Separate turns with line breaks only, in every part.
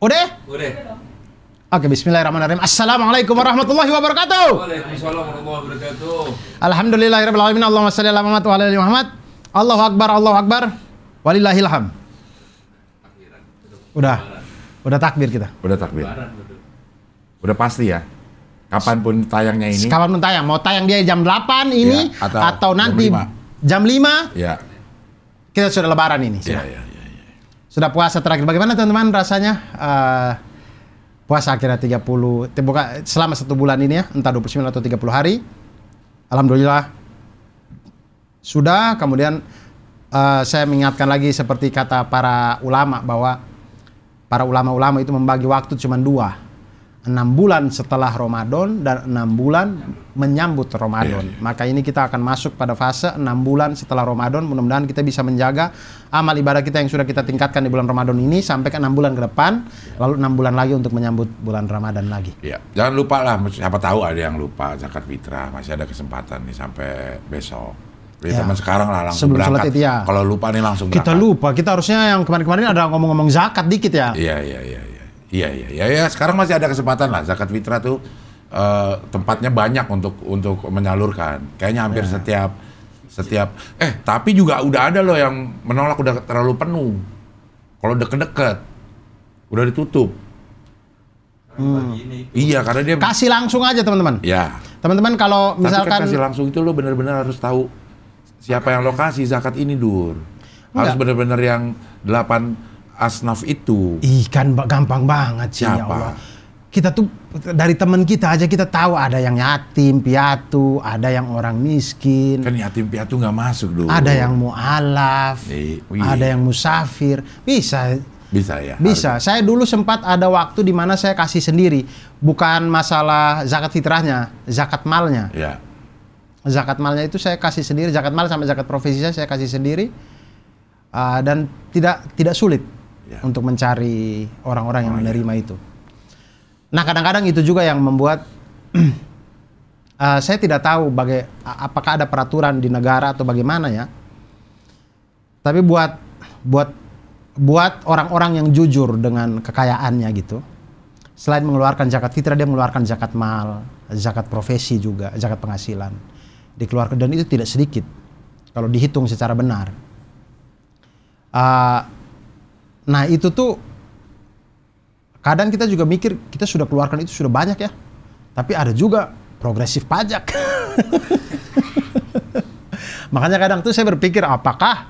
Udah?
Udah.
Oke, bismillahirrahmanirrahim. Assalamualaikum warahmatullahi wabarakatuh.
Waalaikumsalam warahmatullahi wabarakatuh.
Alhamdulillahirabbil alamin. Allahumma shalli ala Muhammad wa ala ali Muhammad. Allahu akbar, Allahu akbar. Walillahil hamd. Udah takbir kita.
Udah takbir. Udah pasti ya. Kapanpun tayangnya ini.
Kapanpun tayang. Mau tayang dia jam 8 ini
ya,
atau nanti jam 5.
Ya.
Kita sudah lebaran ini.
Ya.
Sudah puasa terakhir. Bagaimana teman-teman rasanya? Puasa akhirnya 30, selama 1 bulan ini ya, entah 29 atau 30 hari. Alhamdulillah sudah. Kemudian saya mengingatkan lagi seperti kata para ulama, bahwa para ulama-ulama itu membagi waktu cuma 2. 6 bulan setelah Ramadan dan 6 bulan menyambut Ramadan. Maka ini kita akan masuk pada fase 6 bulan setelah Ramadan. Mudah-mudahan kita bisa menjaga amal ibadah kita yang sudah kita tingkatkan di bulan Ramadan ini sampai ke 6 bulan ke depan, lalu 6 bulan lagi untuk menyambut bulan Ramadan lagi.
Ya, jangan lupa lah, siapa tahu ada yang lupa zakat fitrah, masih ada kesempatan nih sampai besok. Jadi teman sekarang lah langsung berangkat.
Ya.
Kalau lupa nih langsung
kita
berangkat.
Lupa, kita harusnya yang kemarin-kemarin ada ngomong-ngomong zakat dikit ya.
Iya. Sekarang masih ada kesempatan lah. Zakat fitrah tuh tempatnya banyak untuk menyalurkan. Kayaknya hampir setiap. Tapi juga udah ada loh yang menolak, udah terlalu penuh. Kalau deket-deket, udah ditutup. Iya, karena dia
kasih langsung aja teman-teman.
Ya.
Teman-teman kalau misalkan
kasih langsung itu lo benar-benar harus tahu siapa yang lokasi zakat ini, Dur. Harus benar-benar yang 8 asnaf itu.
Kan gampang banget sih.
Siapa?
Ya Allah. Kita tuh dari teman kita aja kita tahu ada yang yatim piatu, ada yang orang miskin.
Kan yatim piatu nggak masuk dulu.
Ada yang mu'alaf, ada yang musafir. Bisa ya. Bisa. Harus. Saya dulu sempat ada waktu di mana saya kasih sendiri, bukan masalah zakat fitrahnya, zakat malnya.
Ya.
Zakat malnya itu saya kasih sendiri, zakat mal sama zakat profesi saya kasih sendiri, dan tidak sulit. Untuk mencari orang-orang yang menerima itu. Nah, kadang-kadang itu juga yang membuat saya tidak tahu apakah ada peraturan di negara atau bagaimana ya. Tapi buat orang-orang yang jujur dengan kekayaannya gitu, selain mengeluarkan zakat fitrah, dia mengeluarkan zakat mal, zakat profesi juga, zakat penghasilan dikeluarkan, dan itu tidak sedikit kalau dihitung secara benar. Nah itu tuh kadang kita juga mikir kita sudah keluarkan itu sudah banyak ya, tapi ada juga progresif pajak. Makanya kadang tuh saya berpikir, apakah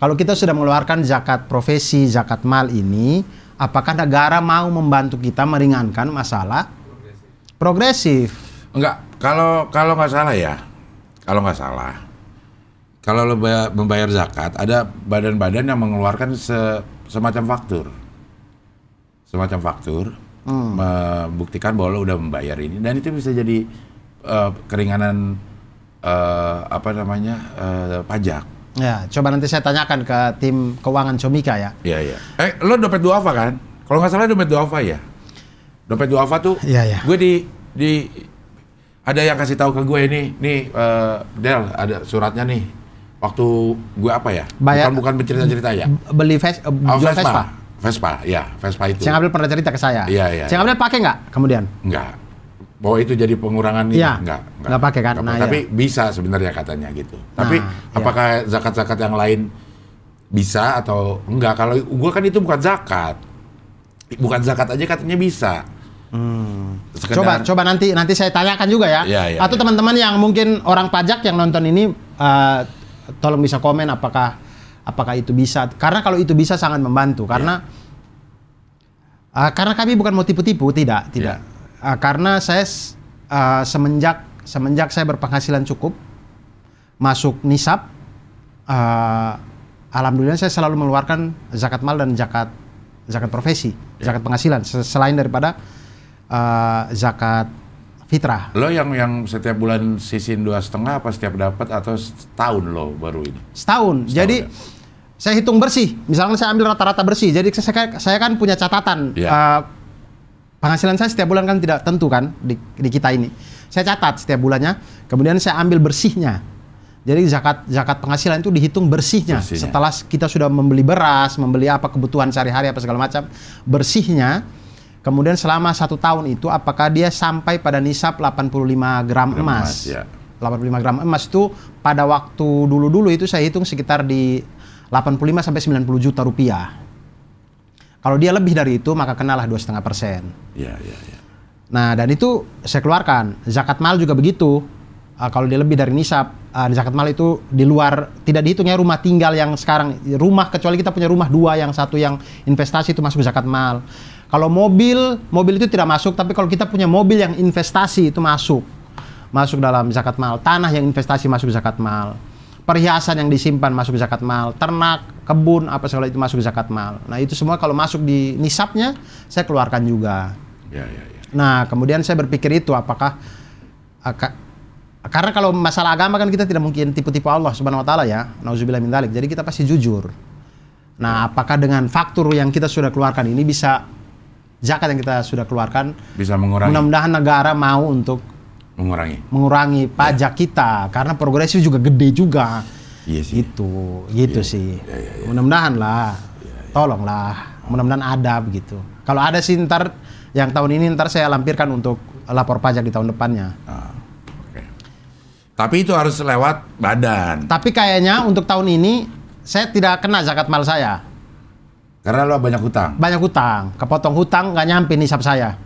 kalau kita sudah mengeluarkan zakat profesi, zakat mal ini, apakah negara mau membantu kita meringankan masalah progresif?
Enggak, kalau nggak salah ya, kalau lo membayar zakat, ada badan-badan yang mengeluarkan semacam faktur, membuktikan bahwa lo udah membayar ini, dan itu bisa jadi keringanan pajak. Ya,
coba nanti saya tanyakan ke tim keuangan Comika ya.
Iya. Lo dompet duafa kan? Kalau nggak salah dompet duafa ya. Dompet duafa tuh, gue ada yang kasih tahu ke gue nih, Del, ada suratnya nih. Waktu gue bukan bercerita-cerita ya.
Beli Vespa.
Vespa itu.
Cing Abdul pernah cerita ke saya.
Iya.
Cing Abdul pakai nggak kemudian?
Nggak. Bahwa itu jadi pengurangan ini? Nggak
pakai kan?
Tapi bisa sebenarnya katanya gitu. Tapi apakah zakat-zakat yang lain bisa atau enggak? Kalau gue kan itu bukan zakat. Bukan zakat aja katanya bisa.
Coba nanti saya tanyakan juga ya. Atau teman-teman yang mungkin orang pajak yang nonton ini, tolong bisa komen apakah itu bisa. Karena kalau itu bisa sangat membantu. Karena kami bukan mau tipu-tipu, tidak. Karena saya semenjak saya berpenghasilan cukup, masuk nisab, alhamdulillah saya selalu mengeluarkan zakat mal dan zakat profesi, zakat penghasilan, selain daripada zakat fitrah.
Lo yang setiap bulan sisin 2,5 apa setiap dapat, atau setahun lo baru ini?
Setahun. Jadi saya hitung bersih. Misalnya saya ambil rata-rata bersih. Jadi saya kan punya catatan. Penghasilan saya setiap bulan kan tidak tentu kan di kita ini. Saya catat setiap bulannya. Kemudian saya ambil bersihnya. Jadi zakat penghasilan itu dihitung bersihnya. Setelah kita sudah membeli beras, membeli apa kebutuhan sehari-hari apa segala macam, bersihnya. Kemudian selama 1 tahun itu apakah dia sampai pada nisab 85 gram emas. 85 gram emas itu pada waktu dulu-dulu itu saya hitung sekitar di 85 sampai 90 juta rupiah. Kalau dia lebih dari itu maka kenalah 2,5%. Nah, dan itu saya keluarkan. Zakat mal juga begitu. Kalau dia lebih dari nisab, zakat mal itu di luar, tidak dihitungnya rumah tinggal yang sekarang. Rumah, kecuali kita punya rumah 2, yang satu yang investasi itu masuk zakat mal. Kalau mobil itu tidak masuk, tapi kalau kita punya mobil yang investasi itu masuk dalam zakat mal. Tanah yang investasi masuk zakat mal. Perhiasan yang disimpan masuk zakat mal. Ternak, kebun, apa segala itu masuk zakat mal. Nah, itu semua kalau masuk di nisabnya, saya keluarkan juga. Nah, kemudian saya berpikir itu apakah karena kalau masalah agama kan kita tidak mungkin tipu-tipu Allah Subhanahu wa taala ya. Nauzubillah min dzalik. Jadi kita pasti jujur. Nah, apakah dengan faktur yang kita sudah keluarkan ini bisa zakat yang kita sudah keluarkan
bisa mengurangi.
Mudah-mudahan negara mau untuk mengurangi pajak kita karena progresif juga gede juga.
Iya sih.
Gitu sih. Mudah-mudahan lah. Tolonglah. Mudah-mudahan ada begitu. Kalau ada sih ntar yang tahun ini ntar saya lampirkan untuk lapor pajak di tahun depannya.
Tapi itu harus lewat badan.
Tapi kayaknya untuk tahun ini saya tidak kena zakat mal saya.
Karena lo banyak hutang.
Banyak hutang, kepotong hutang nggak nyampe nisab saya.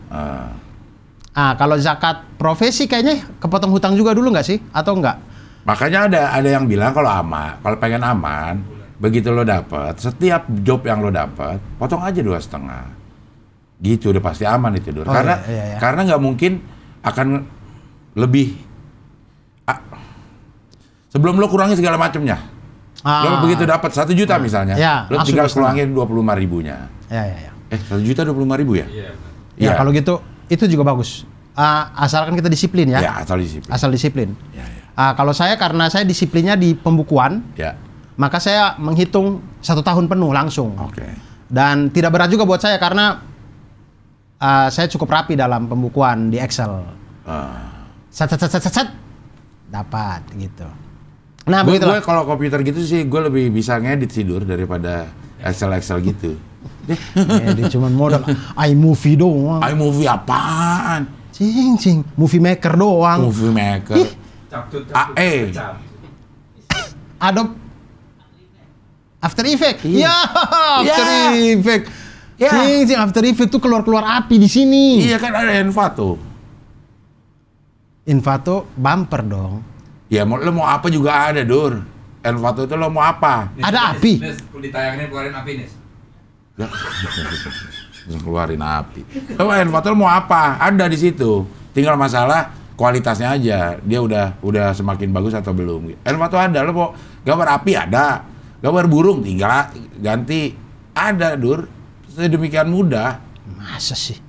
Kalau zakat profesi kayaknya kepotong hutang juga dulu nggak sih? Atau enggak?
Makanya ada yang bilang kalau pengen aman, begitu lo dapat, setiap job yang lo dapat, potong aja 2,5. Gitu udah pasti aman itu, Dur. Karena nggak mungkin akan lebih. Sebelum lo kurangi segala macamnya, lo begitu dapat 1 juta misalnya, lo tinggal kurangin 25 ribunya. 1 juta 25 ribu ya?
Ya kalau gitu itu juga bagus. Asalkan kita disiplin ya. Asal disiplin. Kalau saya karena saya disiplinnya di pembukuan, maka saya menghitung 1 tahun penuh langsung. Dan tidak berat juga buat saya karena saya cukup rapi dalam pembukuan di Excel. Set dapat gitu. Nah,
gue kalau komputer gitu sih gue lebih bisa ngedit sih Dur daripada Excel gitu.
Dia cuman modal iMovie doang.
iMovie apaan?
Cing, Movie Maker doang.
Movie Maker. AE.
Adobe After Effects. After Effects. Cing, After Effects tuh keluar api di sini.
Iya kan ada Envato.
Envato bumper dong.
Ya lo mau apa juga ada, Dur. Envato itu lo mau apa?
Ada api.
Ditayangin keluarin api nih.
Keluarin api. Lo Envato lo mau apa? Ada di situ. Tinggal masalah kualitasnya aja. Dia udah semakin bagus atau belum. Envato ada. Lo mau gambar api ada. Gambar burung tinggal ganti. Ada, Dur. Sedemikian mudah.
Masa sih?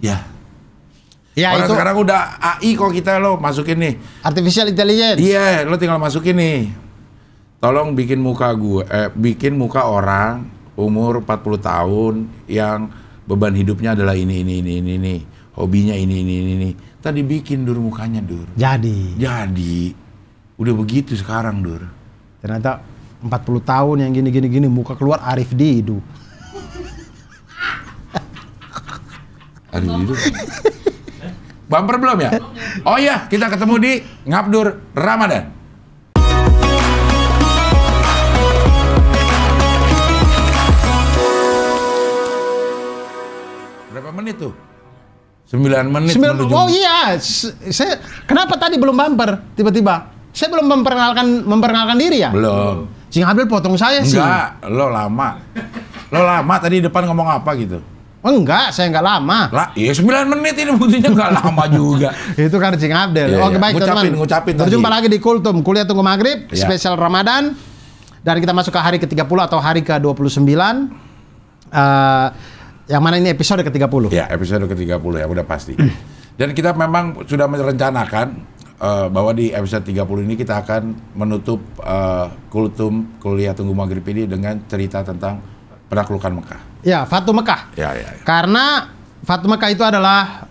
Ya orang itu sekarang udah AI kok kita lo masukin nih.
Artificial Intelligence.
Iya, lo tinggal masukin nih. Tolong bikin bikin muka orang umur 40 tahun yang beban hidupnya adalah ini. Hobinya ini. Tadi bikin Dur mukanya, Dur. Jadi. Udah begitu sekarang, Dur.
Ternyata 40 tahun yang gini muka keluar Arif Didu.
Arif Didu. Bumper belum ya? Oh iya, kita ketemu di Ngabdur Ramadan. Berapa menit tuh? 9 menit menuju.
Oh iya, kenapa tadi belum bumper tiba-tiba? Saya belum memperkenalkan diri ya?
Belum.
Cing Abdul potong saya sih.
Enggak, lo lama tadi depan ngomong apa gitu?
Enggak, saya enggak lama.
Lah, iya 9 menit ini buktinya enggak lama juga.
Itu kan Cing Abdel. Oke, baik teman-teman.
Ngucapin
berjumpa lagi di Kultum, Kuliah Tunggu Maghrib, spesial Ramadan. Dan kita masuk ke hari ke-30 atau hari ke-29. Yang mana ini episode ke-30.
Ya, episode ke-30 ya, udah pasti. Dan kita memang sudah merencanakan bahwa di episode 30 ini kita akan menutup Kultum, Kuliah Tunggu Maghrib ini dengan cerita tentang penaklukan Mekah.
Ya, Fatu Mekah.
Ya.
Karena Fatu Mekah itu adalah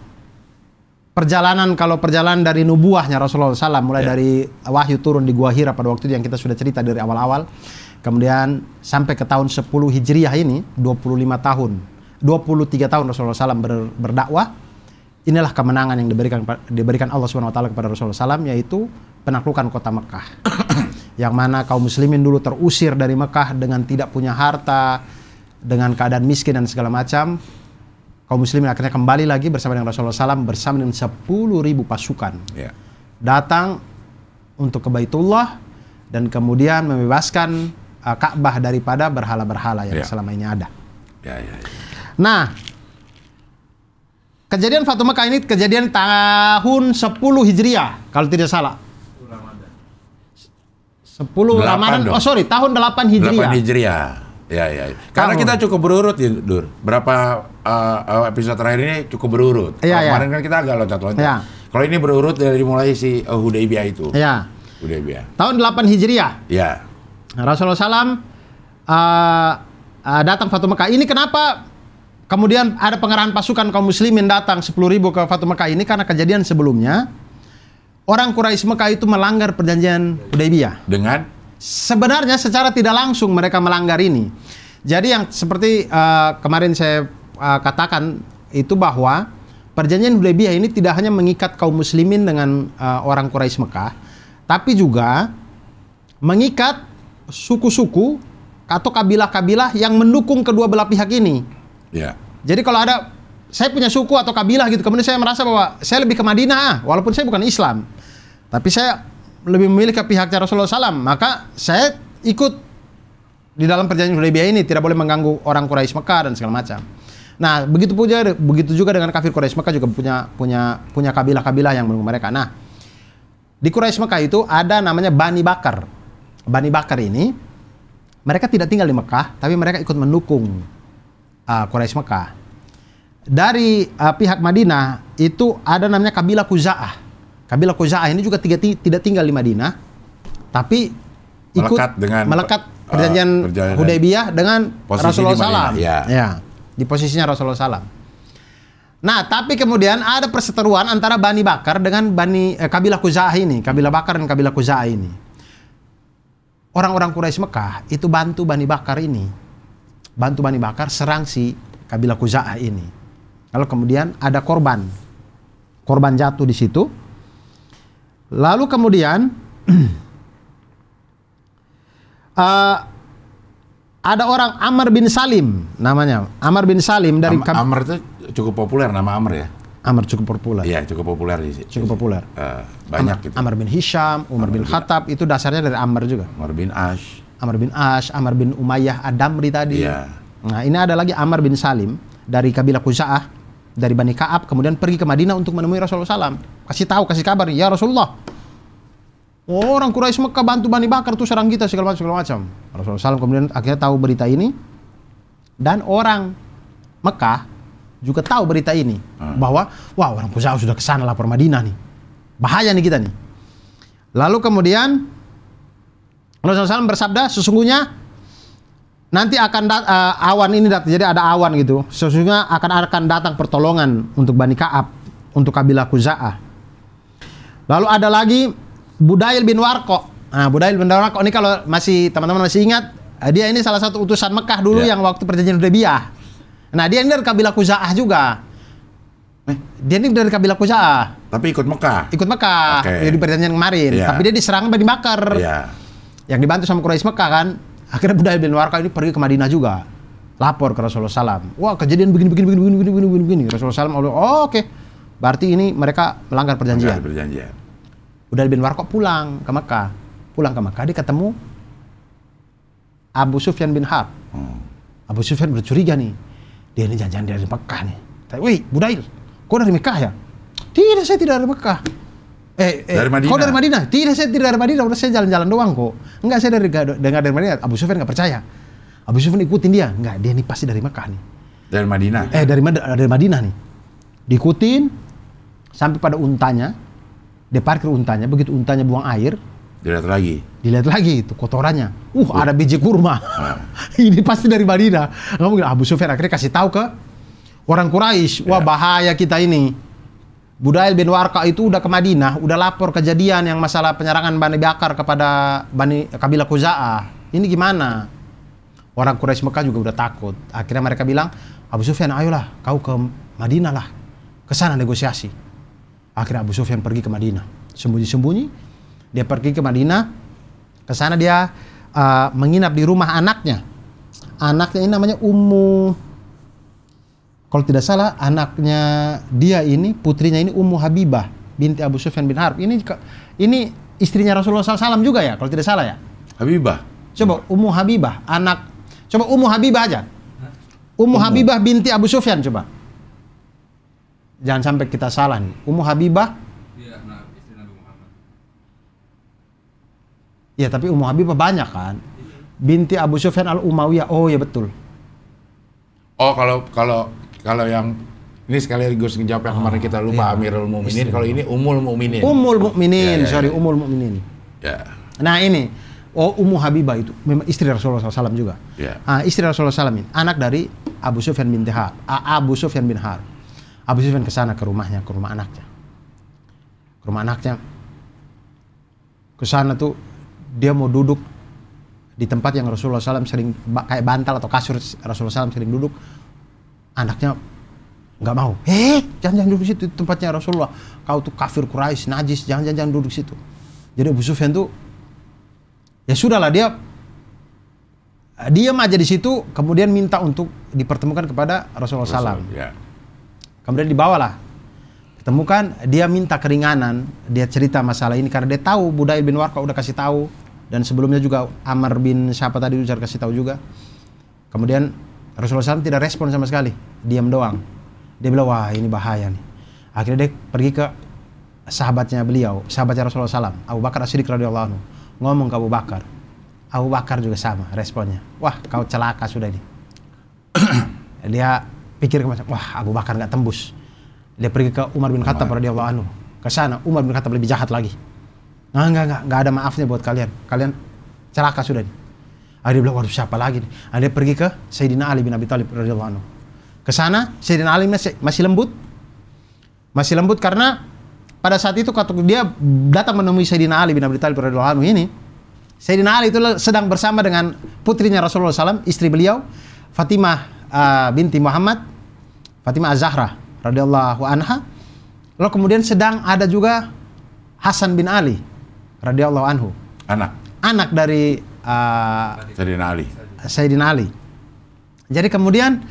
perjalanan, kalau perjalanan dari nubuahnya Rasulullah SAW, mulai dari wahyu turun di Gua Hira pada waktu itu yang kita sudah cerita dari awal-awal, kemudian sampai ke tahun 10 Hijriah ini, 23 tahun Rasulullah SAW berdakwah. Inilah kemenangan yang diberikan Allah SWT kepada Rasulullah SAW, yaitu penaklukan kota Mekah. Yang mana kaum muslimin dulu terusir dari Mekah dengan tidak punya harta, dengan keadaan miskin dan segala macam. Kaum muslimin akhirnya kembali lagi bersama dengan Rasulullah SAW bersama dengan 10.000 pasukan. Datang untuk ke Baitullah dan kemudian membebaskan Ka'bah daripada berhala-berhala yang selama ini ada. Nah, kejadian Fatu Mekah ini kejadian tahun 10 Hijriah kalau tidak salah. 10 Ramadan. Oh sorry, tahun 8 Hijriah.
8 Hijriah. Ya. Karena kita cukup berurut ya, Dur. Berapa episode terakhir ini cukup berurut. Kemarin kan kita agak loncat-loncat. Kalau ini berurut dari mulai si Hudaybiyah itu. Hudaybiyah. Tahun
8 Hijriah. Rasulullah SAW datang Fatu Mekah. Ini kenapa kemudian ada pengerahan pasukan kaum muslimin datang 10.000 ke Fatu Mekah ini? Karena kejadian sebelumnya orang Quraisy Mekah itu melanggar perjanjian Hudaybiyah. Dengan? Sebenarnya secara tidak langsung mereka melanggar ini. Jadi yang seperti kemarin saya katakan itu bahwa perjanjian Hudaybiyah ini tidak hanya mengikat kaum muslimin dengan orang Quraisy Mekah, tapi juga mengikat suku-suku atau kabilah-kabilah yang mendukung kedua belah pihak ini. Jadi kalau ada, saya punya suku atau kabilah gitu, kemudian saya merasa bahwa saya lebih ke Madinah, walaupun saya bukan Islam, tapi saya lebih memilih ke pihaknya Rasulullah SAW, maka saya ikut di dalam perjanjian Hudaybiyah ini, tidak boleh mengganggu orang Quraisy Mekah dan segala macam. Nah, begitu juga dengan kafir Quraisy Mekah juga punya kabilah-kabilah yang mendukung mereka. Nah, di Quraisy Mekah itu ada namanya Bani Bakar. Bani Bakar ini mereka tidak tinggal di Mekah, tapi mereka ikut mendukung Quraisy Mekah. Dari pihak Madinah itu ada namanya kabilah Khuza'ah. Kabilah Khuza'ah ini juga tidak tinggal di Madinah, tapi ikut melekat perjanjian Hudaybiyah dengan Rasulullah SAW. Di posisinya Rasulullah SAW. Nah, tapi kemudian ada perseteruan antara Bani Bakar dengan kabilah Khuza'ah ini, kabilah Bakar dan kabilah Khuza'ah ini. Orang-orang Quraisy Mekah itu bantu Bani Bakar ini, serang si kabilah Khuza'ah ini. Lalu kemudian ada korban jatuh di situ. Lalu kemudian ada orang Amr bin Salim namanya. Amr bin Salim dari
Amr itu cukup populer, nama Amr ya?
Amr cukup populer.
Iya, cukup populer di sini.
Cukup populer.
Banyak gitu.
Amr bin Hisham, Umar bin Khattab itu dasarnya dari Amr juga.
Amr bin Ash,
Amr bin Umayyah Ad-Damri tadi. Nah, ini ada lagi Amr bin Salim dari kabilah Khuza'ah, dari Bani Ka'ab, kemudian pergi ke Madinah untuk menemui Rasulullah SAW. Kasih kabar, ya Rasulullah, orang Quraisy Mekah bantu Bani Bakar tuh serang kita segala macam. Rasulullah SAW kemudian akhirnya tahu berita ini, dan orang Mekah juga tahu berita ini, bahwa wah, orang Khuza'ah sudah kesana lapor Madinah nih, bahaya nih kita nih. Lalu kemudian Rasulullah SAW bersabda, sesungguhnya nanti akan awan ini jadi ada awan gitu. Sesungguhnya akan datang pertolongan untuk Bani Ka'ab, untuk kabilah Khuza'ah. Lalu ada lagi Budail bin Warqa. Nah, Budail bin Warqa ini kalau teman-teman masih ingat, dia ini salah satu utusan Mekah dulu yang waktu perjanjian Hudaybiyah. Nah, dia ini dari kabilah Khuza'ah juga. Dia ini dari kabilah Khuza'ah.
Tapi ikut Mekah.
Di perjanjian kemarin. Tapi dia diserang Bani Bakar. Yang dibantu sama Quraisy Mekah kan. Akhirnya Budail bin Warqa ini pergi ke Madinah juga, lapor ke Rasulullah SAW. Wah, kejadian begini. Rasulullah SAW, oke. Berarti ini mereka melanggar perjanjian. Budail bin Warqa pulang ke Mekah. Dia ketemu Abu Sufyan bin Harb. Abu Sufyan bercuriga nih. Dia ini jangan-jangan dari Mekah nih. Wih, Budail, kau dari Mekah ya? Tidak, saya tidak dari Mekah.
Dari Madinah.
Kau dari Madinah? Tidak, saya tidak dari Madinah. Udah saya jalan-jalan doang kok. Enggak, saya dari Madinah. Abu Sufyan nggak percaya. Abu Sufyan ikutin dia. Enggak, dia ini pasti dari Mekah nih.
Dari Madinah?
Dari Madinah nih. Diikutin sampai pada untanya. Dia parkir untanya. Begitu untanya buang air, dilihat lagi itu kotorannya. Ada biji kurma. Ini pasti dari Madinah. Abu Sufyan akhirnya kasih tahu ke orang Quraisy. Wah, bahaya kita ini. Budail bin Warqa itu udah ke Madinah, udah lapor kejadian yang masalah penyerangan Bani Bakar kepada kabilah Khuza'ah. Ini gimana? Orang Quraisy Mekah juga udah takut. Akhirnya mereka bilang, Abu Sufyan, ayolah kau ke Madinah lah, ke sana negosiasi. Akhirnya Abu Sufyan pergi ke Madinah, sembunyi-sembunyi. Dia pergi ke Madinah, ke sana dia menginap di rumah anaknya. Anaknya ini namanya kalau tidak salah anaknya dia ini, putrinya ini Ummu Habibah binti Abu Sufyan bin Harb. Ini istrinya Rasulullah SAW juga ya, kalau tidak salah ya.
Habibah.
Coba Ummu Habibah, coba Ummu Habibah aja. Ummu Habibah binti Abu Sufyan coba. Jangan sampai kita salah nih. Ummu Habibah.
Iya, istri Nabi Muhammad.
Ya, tapi Ummu Habibah banyak kan. Binti Abu Sufyan al-Umayyah. Oh ya betul.
Oh, kalau yang ini sekaligus ngejawab yang kemarin kita lupa,
iya.
Amirul Mukminin. Kalau ini Ummul Mukminin.
Ummul Mukminin,
Ya.
Ummul Mukminin.
Ya.
Nah ini, Ummu Habibah itu memang istri Rasulullah SAW juga.
Ya.
Istri Rasulullah SAW ini, anak dari Abu Sufyan bin Harb. Abu Sufyan bin Harb. Abu Sufyan ke sana, ke rumah anaknya. Ke rumah anaknya. Ke sana tuh dia mau duduk di tempat yang Rasulullah SAW sering kayak bantal atau kasur Rasulullah SAW sering duduk. Anaknya nggak mau. Jangan duduk situ, tempatnya Rasulullah. Kau tuh kafir Quraisy, najis, jangan duduk situ. Jadi Abu Sufyan tuh ya sudahlah, dia diam aja di situ, kemudian minta untuk dipertemukan kepada Rasulullah SAW.
Ya.
Kemudian dibawalah, ketemukan, dia minta keringanan, dia cerita masalah ini karena dia tahu Budail bin Warqa udah kasih tahu, dan sebelumnya juga Amr bin siapa tadi udah kasih tahu juga. Kemudian Rasulullah SAW tidak respon sama sekali, diam doang. Dia bilang, wah ini bahaya nih. Akhirnya dia pergi ke sahabatnya Rasulullah SAW, Abu Bakar As-Siddiq radhiyallahu anhu, ngomong ke Abu Bakar. Abu Bakar juga sama responnya, wah kau celaka sudah ini. Dia pikir macam, wah Abu Bakar nggak tembus. Dia pergi ke Umar bin Khattab radhiyallahu anhu. Ke sana Umar bin Khattab lebih jahat lagi. Nggak ada maafnya buat kalian. Kalian celaka sudah nih. Dia bilang, waduh siapa lagi nih? Dia pergi ke Sayyidina Ali bin Abi Thalib radhiyallahu anhu. Ke sana Sayyidina Ali masih lembut. Masih lembut karena pada saat itu ketika dia datang menemui Sayyidina Ali bin Abi Thalib radhiyallahu anhu ini, Sayyidina Ali itu sedang bersama dengan putrinya Rasulullah SAW, istri beliau, Fatimah binti Muhammad, Fatimah Az-Zahra radhiyallahu anha. Lalu kemudian sedang ada juga Hasan bin Ali radhiyallahu anhu. Anak dari Sayyidina Ali. Jadi kemudian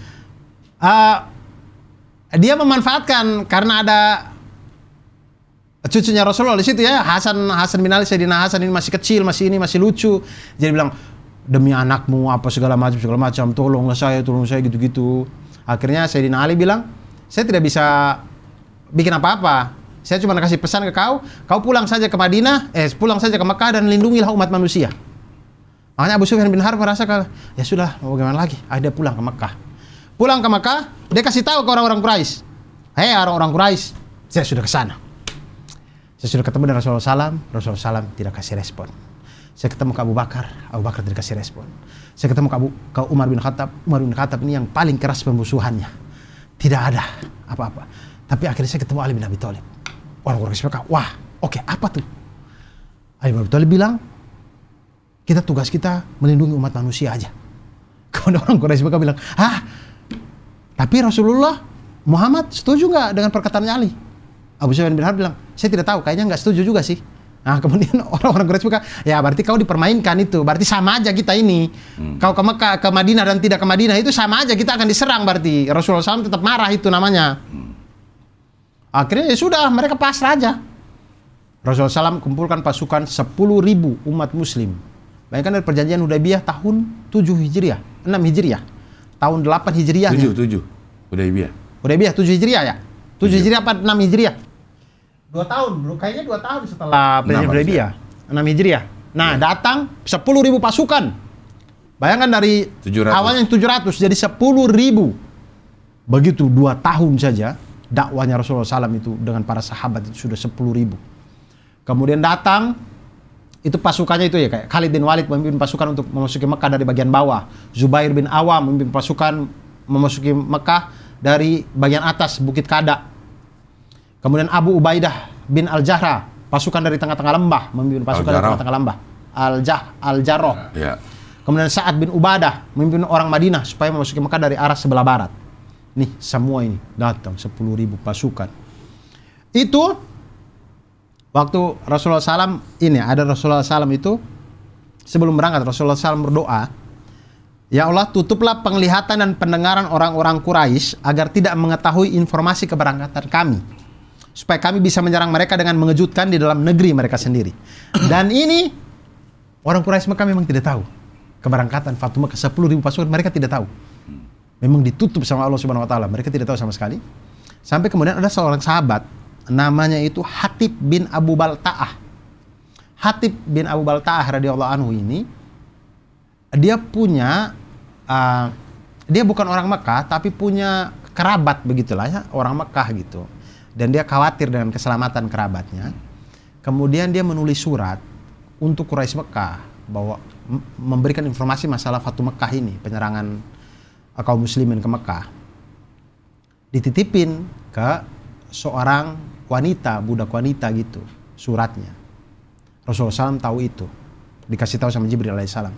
dia memanfaatkan karena ada cucunya Rasulullah di situ ya, Hasan bin Ali. Sayyidina Hasan ini masih kecil, masih lucu. Jadi bilang, demi anakmu apa segala macam, tolonglah saya gitu-gitu. Akhirnya Sayyidina Ali bilang, saya tidak bisa bikin apa-apa. Saya cuma kasih pesan ke kau pulang saja ke Madinah, pulang saja ke Mekah dan lindungilah umat manusia. Makanya Abu Sufyan bin Harb merasa ya sudah, mau gimana lagi? Dia pulang ke Mekah. Pulang ke Mekah, dia kasih tahu ke orang-orang Quraisy. Orang-orang Quraisy, saya sudah ke sana. Saya sudah ketemu dengan Rasulullah SAW tidak kasih respon. Saya ketemu ke Abu Bakar tidak kasih respon. Saya ketemu ke Umar bin Khattab ini yang paling keras pemusuhannya. Tidak ada apa-apa. Tapi akhirnya saya ketemu Ali bin Abi Thalib. Orang-orang Quraisy, wah, oke, apa tuh? Ali bin Abi Thalib bilang, tugas kita melindungi umat manusia aja. Kemudian orang Quraisy bilang, tapi Rasulullah Muhammad setuju nggak dengan perkataannya Ali? Abu Sufyan bin Harb bilang, saya tidak tahu, kayaknya nggak setuju juga sih. Nah kemudian orang-orang Quraisy bilang, ya berarti kau dipermainkan itu, berarti sama aja kita ini. Kau ke Mekah, ke Madinah dan tidak ke Madinah itu sama aja, kita akan diserang berarti. Rasulullah SAW tetap marah itu namanya. Akhirnya ya sudah, mereka pasrah aja. Rasulullah SAW kumpulkan pasukan 10.000 umat muslim. Bayangkan dari perjanjian Hudaybiyah tahun 7 Hijriah, 6 Hijriah. Tahun 8 Hijriah.
7 Hudaybiyah.
Hudaybiyah 7 Hijriah ya? 7 Hijriah apa 6 Hijriah? 2 tahun, kayaknya 2 tahun setelah perjanjian Hudaybiyah. 6 Hijriah. Nah, datang 10.000 pasukan. Bayangkan dari
700.
Awalnya 700 jadi 10.000. Begitu 2 tahun saja dakwanya Rasulullah SAW itu dengan para sahabat itu sudah 10.000. Kemudian datang itu pasukannya itu ya kayak Khalid bin Walid memimpin pasukan untuk memasuki Mekah dari bagian bawah. Zubair bin Awam memimpin pasukan memasuki Mekah dari bagian atas Bukit Kada. Kemudian Abu Ubaidah bin Al-Jarrah, pasukan dari tengah-tengah lembah, memimpin pasukan dari tengah-tengah lembah. Al-Jarrah.
Ya.
Kemudian Sa'ad bin Ubadah, memimpin orang Madinah supaya memasuki Mekah dari arah sebelah barat. Nih, semua ini datang 10.000 pasukan. Itu waktu Rasulullah SAW ini, ada Rasulullah SAW itu sebelum berangkat, Rasulullah SAW berdoa, "Ya Allah, tutuplah penglihatan dan pendengaran orang-orang Quraisy agar tidak mengetahui informasi keberangkatan kami, supaya kami bisa menyerang mereka dengan mengejutkan di dalam negeri mereka sendiri." Dan ini orang Quraisy Mekah memang tidak tahu keberangkatan Fatu Mekah 10.000 pasukan, mereka tidak tahu. Memang ditutup sama Allah Subhanahu wa taala, mereka tidak tahu sama sekali. Sampai kemudian ada seorang sahabat namanya itu Hatib bin Abu Balta'ah. Hatib bin Abu Balta'ah radhiyallahu anhu ini dia punya dia bukan orang Mekah tapi punya kerabat begitulah ya, orang Mekah gitu. Dan dia khawatir dengan keselamatan kerabatnya. Kemudian dia menulis surat untuk Quraisy Mekah bahwa memberikan informasi masalah Fatu Mekah ini, penyerangan kaum muslimin ke Mekah. Dititipin ke seorang wanita, budak wanita gitu, suratnya. Rasulullah SAW tahu itu, dikasih tahu sama Jibril alaihissalam.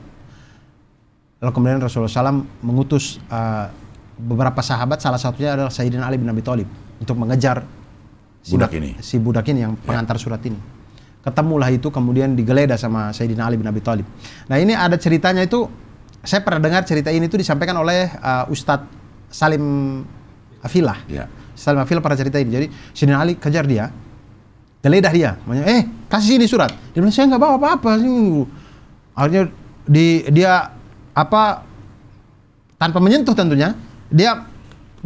Lalu kemudian Rasulullah SAW mengutus beberapa sahabat, salah satunya adalah Sayyidina Ali bin Abi Thalib untuk mengejar si budak ini yang pengantar surat ini. Ketemulah itu, kemudian digeledah sama Sayyidina Ali bin Abi Thalib. Nah, ini ada ceritanya itu, saya pernah dengar cerita ini itu disampaikan oleh Ustadz Salim Afilah.
Ya.
Salim Afilah pernah cerita ini. Jadi Sayyidina Ali kejar dia, geledah dia, kasih sini surat. Dia bilang, saya nggak bawa apa-apa. Akhirnya dia tanpa menyentuh tentunya, dia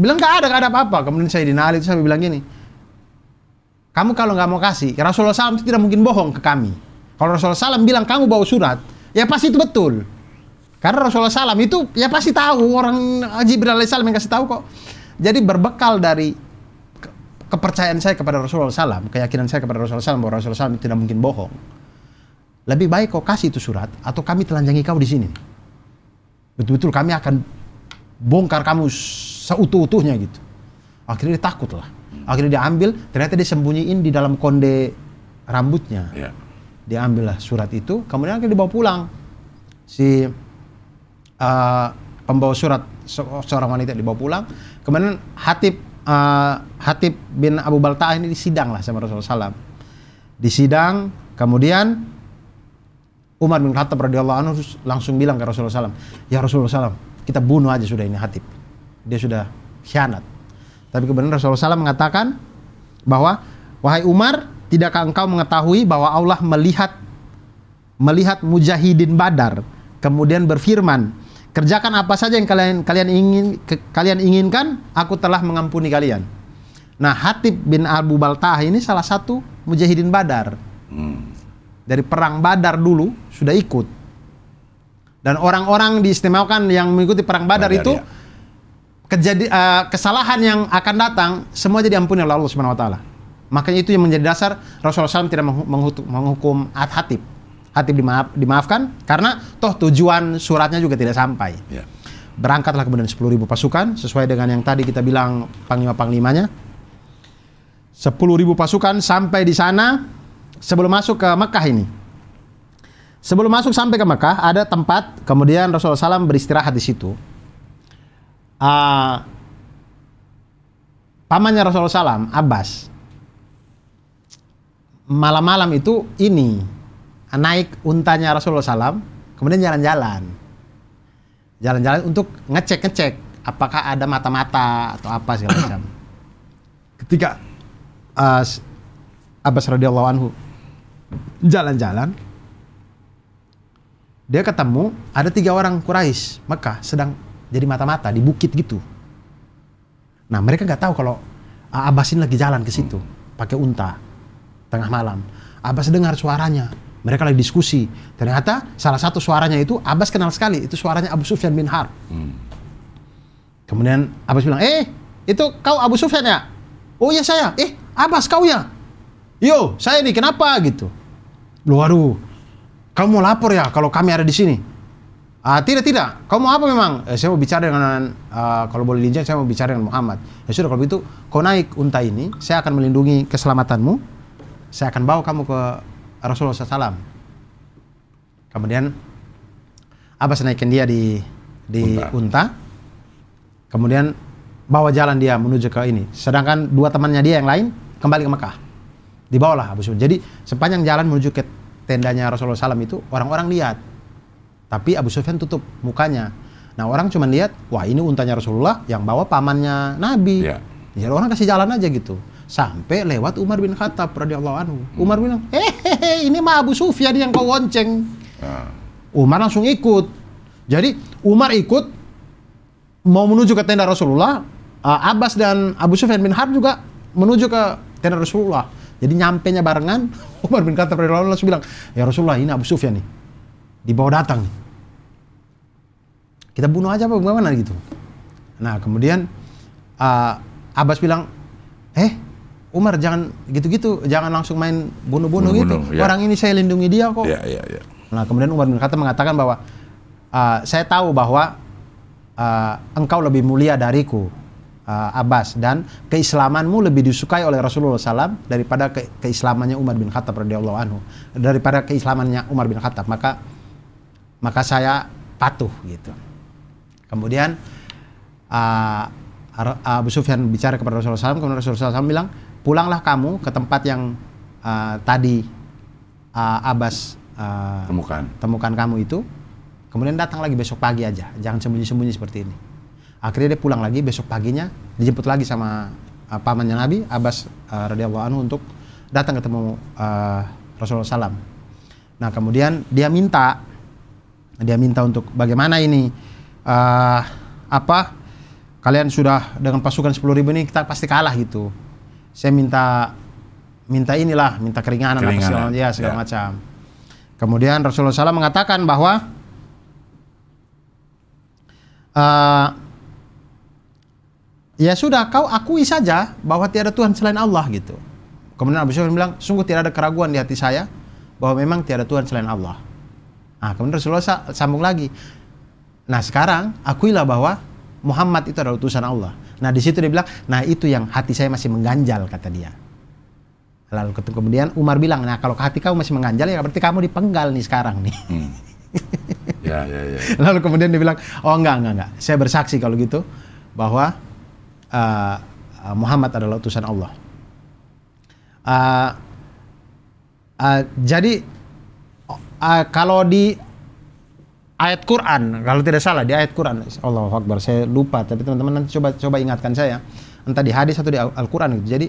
bilang nggak ada apa-apa. Kemudian Sayyidina Ali itu sampai bilang gini, kamu kalau nggak mau kasih, Rasulullah SAW itu tidak mungkin bohong ke kami. Kalau Rasulullah SAW bilang kamu bawa surat, ya pasti itu betul. Karena Rasulullah SAW itu ya pasti tahu, orang Jibril alaihissalam yang kasih tahu kok. Jadi berbekal dari kepercayaan saya kepada Rasulullah SAW, keyakinan saya kepada Rasulullah SAW bahwa Rasulullah SAW tidak mungkin bohong. Lebih baik kau kasih itu surat atau kami telanjangi kau di sini. Betul-betul kami akan bongkar kamu seutuh-utuhnya gitu. Akhirnya dia takut lah. Akhirnya dia ambil, ternyata dia sembunyiin di dalam konde rambutnya.
Ya.
Dia ambillah surat itu, kemudian akhirnya dibawa pulang. Si pembawa surat, seorang wanita dibawa pulang. Kemudian Hatib bin Abu Balta'ah ini disidang lah sama Rasulullah SAW. Disidang, kemudian Umar bin Khattab radhiyallahu anhu langsung bilang ke Rasulullah SAW, ya Rasulullah SAW, kita bunuh aja sudah ini Hatib. Dia sudah khianat. Tapi kemudian Rasulullah SAW mengatakan bahwa, wahai Umar, tidakkah engkau mengetahui bahwa Allah melihat mujahidin Badar, kemudian berfirman, kerjakan apa saja yang kalian inginkan, aku telah mengampuni kalian. Nah, Hatib bin Abu Balta'ah ini salah satu mujahidin Badar. Dari perang Badar dulu sudah ikut. Dan orang-orang diistimewakan yang mengikuti perang Badar itu kesalahan yang akan datang semua jadi ampuni oleh Allah Subhanahu wa taala. Makanya itu yang menjadi dasar Rasulullah SAW tidak menghukum Hatib. Hatib dimaafkan karena toh tujuan suratnya juga tidak sampai.
Ya.
Berangkatlah kemudian 10.000 pasukan sesuai dengan yang tadi kita bilang panglima-panglimanya. 10.000 pasukan sampai di sana sebelum masuk ke Mekah ini. Sebelum masuk sampai ke Mekah ada tempat, kemudian Rasulullah SAW beristirahat di situ. Pamannya Rasulullah SAW, Abbas, malam-malam itu ini naik untanya Rasulullah SAW, kemudian jalan-jalan untuk ngecek apakah ada mata-mata atau apa segala macam. Ketika Abbas radhiyallahu anhu jalan-jalan, dia ketemu ada 3 orang Quraisy Mekah sedang jadi mata-mata di bukit gitu. Nah, mereka nggak tahu kalau Abbas ini lagi jalan ke situ pakai unta tengah malam. Abbas dengar suaranya, mereka lagi diskusi. Ternyata salah satu suaranya itu Abbas kenal sekali, itu suaranya Abu Sufyan bin Harb. Kemudian Abbas bilang, itu kau Abu Sufyan ya? Oh iya saya. Abbas kau ya? Yo, saya nih, kenapa gitu? Waduh, kamu mau lapor ya kalau kami ada di sini? Tidak. Kau mau apa memang? Saya mau bicara dengan, kalau boleh diizinkan, saya mau bicara dengan Muhammad. Ya sudah, kalau begitu, kau naik unta ini, saya akan melindungi keselamatanmu. Saya akan bawa kamu ke Rasulullah SAW. Kemudian, Abbas naikin dia di unta. Kemudian, bawa jalan dia menuju ke ini. Sedangkan dua temannya dia yang lain, kembali ke Mekah. Dibawalah Abu Sufyan. Jadi, sepanjang jalan menuju ke tendanya Rasulullah SAW itu, orang-orang lihat. Tapi Abu Sufyan tutup mukanya. Nah, orang cuma lihat, wah ini untanya Rasulullah yang bawa pamannya Nabi. Ya. Jadi orang kasih jalan aja gitu. Sampai lewat Umar bin Khattab radhiyallahu anhu. Umar bilang, ini mah Abu Sufyan yang kau gonceng. Umar langsung ikut. Jadi Umar ikut mau menuju ke tenda Rasulullah. Abbas dan Abu Sufyan bin Harb juga menuju ke tenda Rasulullah. Jadi nyampenya barengan. Umar bin Khattab radhiyallahu anhu langsung bilang, ya Rasulullah ini Abu Sufyan nih. Dibawa datang nih. Kita bunuh aja apa bagaimana gitu. Nah kemudian Abbas bilang, Umar jangan gitu-gitu, jangan langsung main bunuh-bunuh gitu. Ya. Orang ini saya lindungi dia kok. Ya. Nah kemudian Umar bin Khattab mengatakan bahwa saya tahu bahwa engkau lebih mulia dariku, Abbas, dan keislamanmu lebih disukai oleh Rasulullah SAW daripada keislamannya Umar bin Khattab radhiyallahu anhu, daripada keislamannya Umar bin Khattab. Maka saya patuh gitu. Kemudian Abu Sufyan bicara kepada Rasulullah SAW. Kemudian Rasulullah SAW bilang, pulanglah kamu ke tempat yang tadi Abbas temukan kamu itu. Kemudian datang lagi besok pagi aja, jangan sembunyi-sembunyi seperti ini. Akhirnya dia pulang lagi, besok paginya dijemput lagi sama pamannya Nabi, Abbas radhiyallahu anhu, untuk datang ketemu Rasulullah SAW. Nah kemudian dia minta untuk bagaimana ini, kalian sudah dengan pasukan 10.000 ini kita pasti kalah gitu. Saya minta keringanan. Segala macam. Kemudian Rasulullah SAW mengatakan bahwa ya sudah, kau akui saja bahwa tiada Tuhan selain Allah gitu. Kemudian Abu Sufyan bilang, sungguh tidak ada keraguan di hati saya bahwa memang tiada Tuhan selain Allah. Nah, kemudian Rasulullah sambung lagi. Nah, sekarang akuilah bahwa Muhammad itu adalah utusan Allah. Nah, di situ dia bilang, nah itu yang hati saya masih mengganjal, kata dia. Lalu kemudian Umar bilang, nah kalau hati kamu masih mengganjal ya berarti kamu dipenggal nih sekarang nih. Ya. Lalu kemudian dia bilang, oh enggak. Saya bersaksi kalau gitu bahwa Muhammad adalah utusan Allah. Jadi kalau di ayat Quran, kalau tidak salah di ayat Quran, Allahu Akbar, saya lupa, tapi teman-teman nanti coba ingatkan saya, entah di hadis atau di Al-Quran gitu. Jadi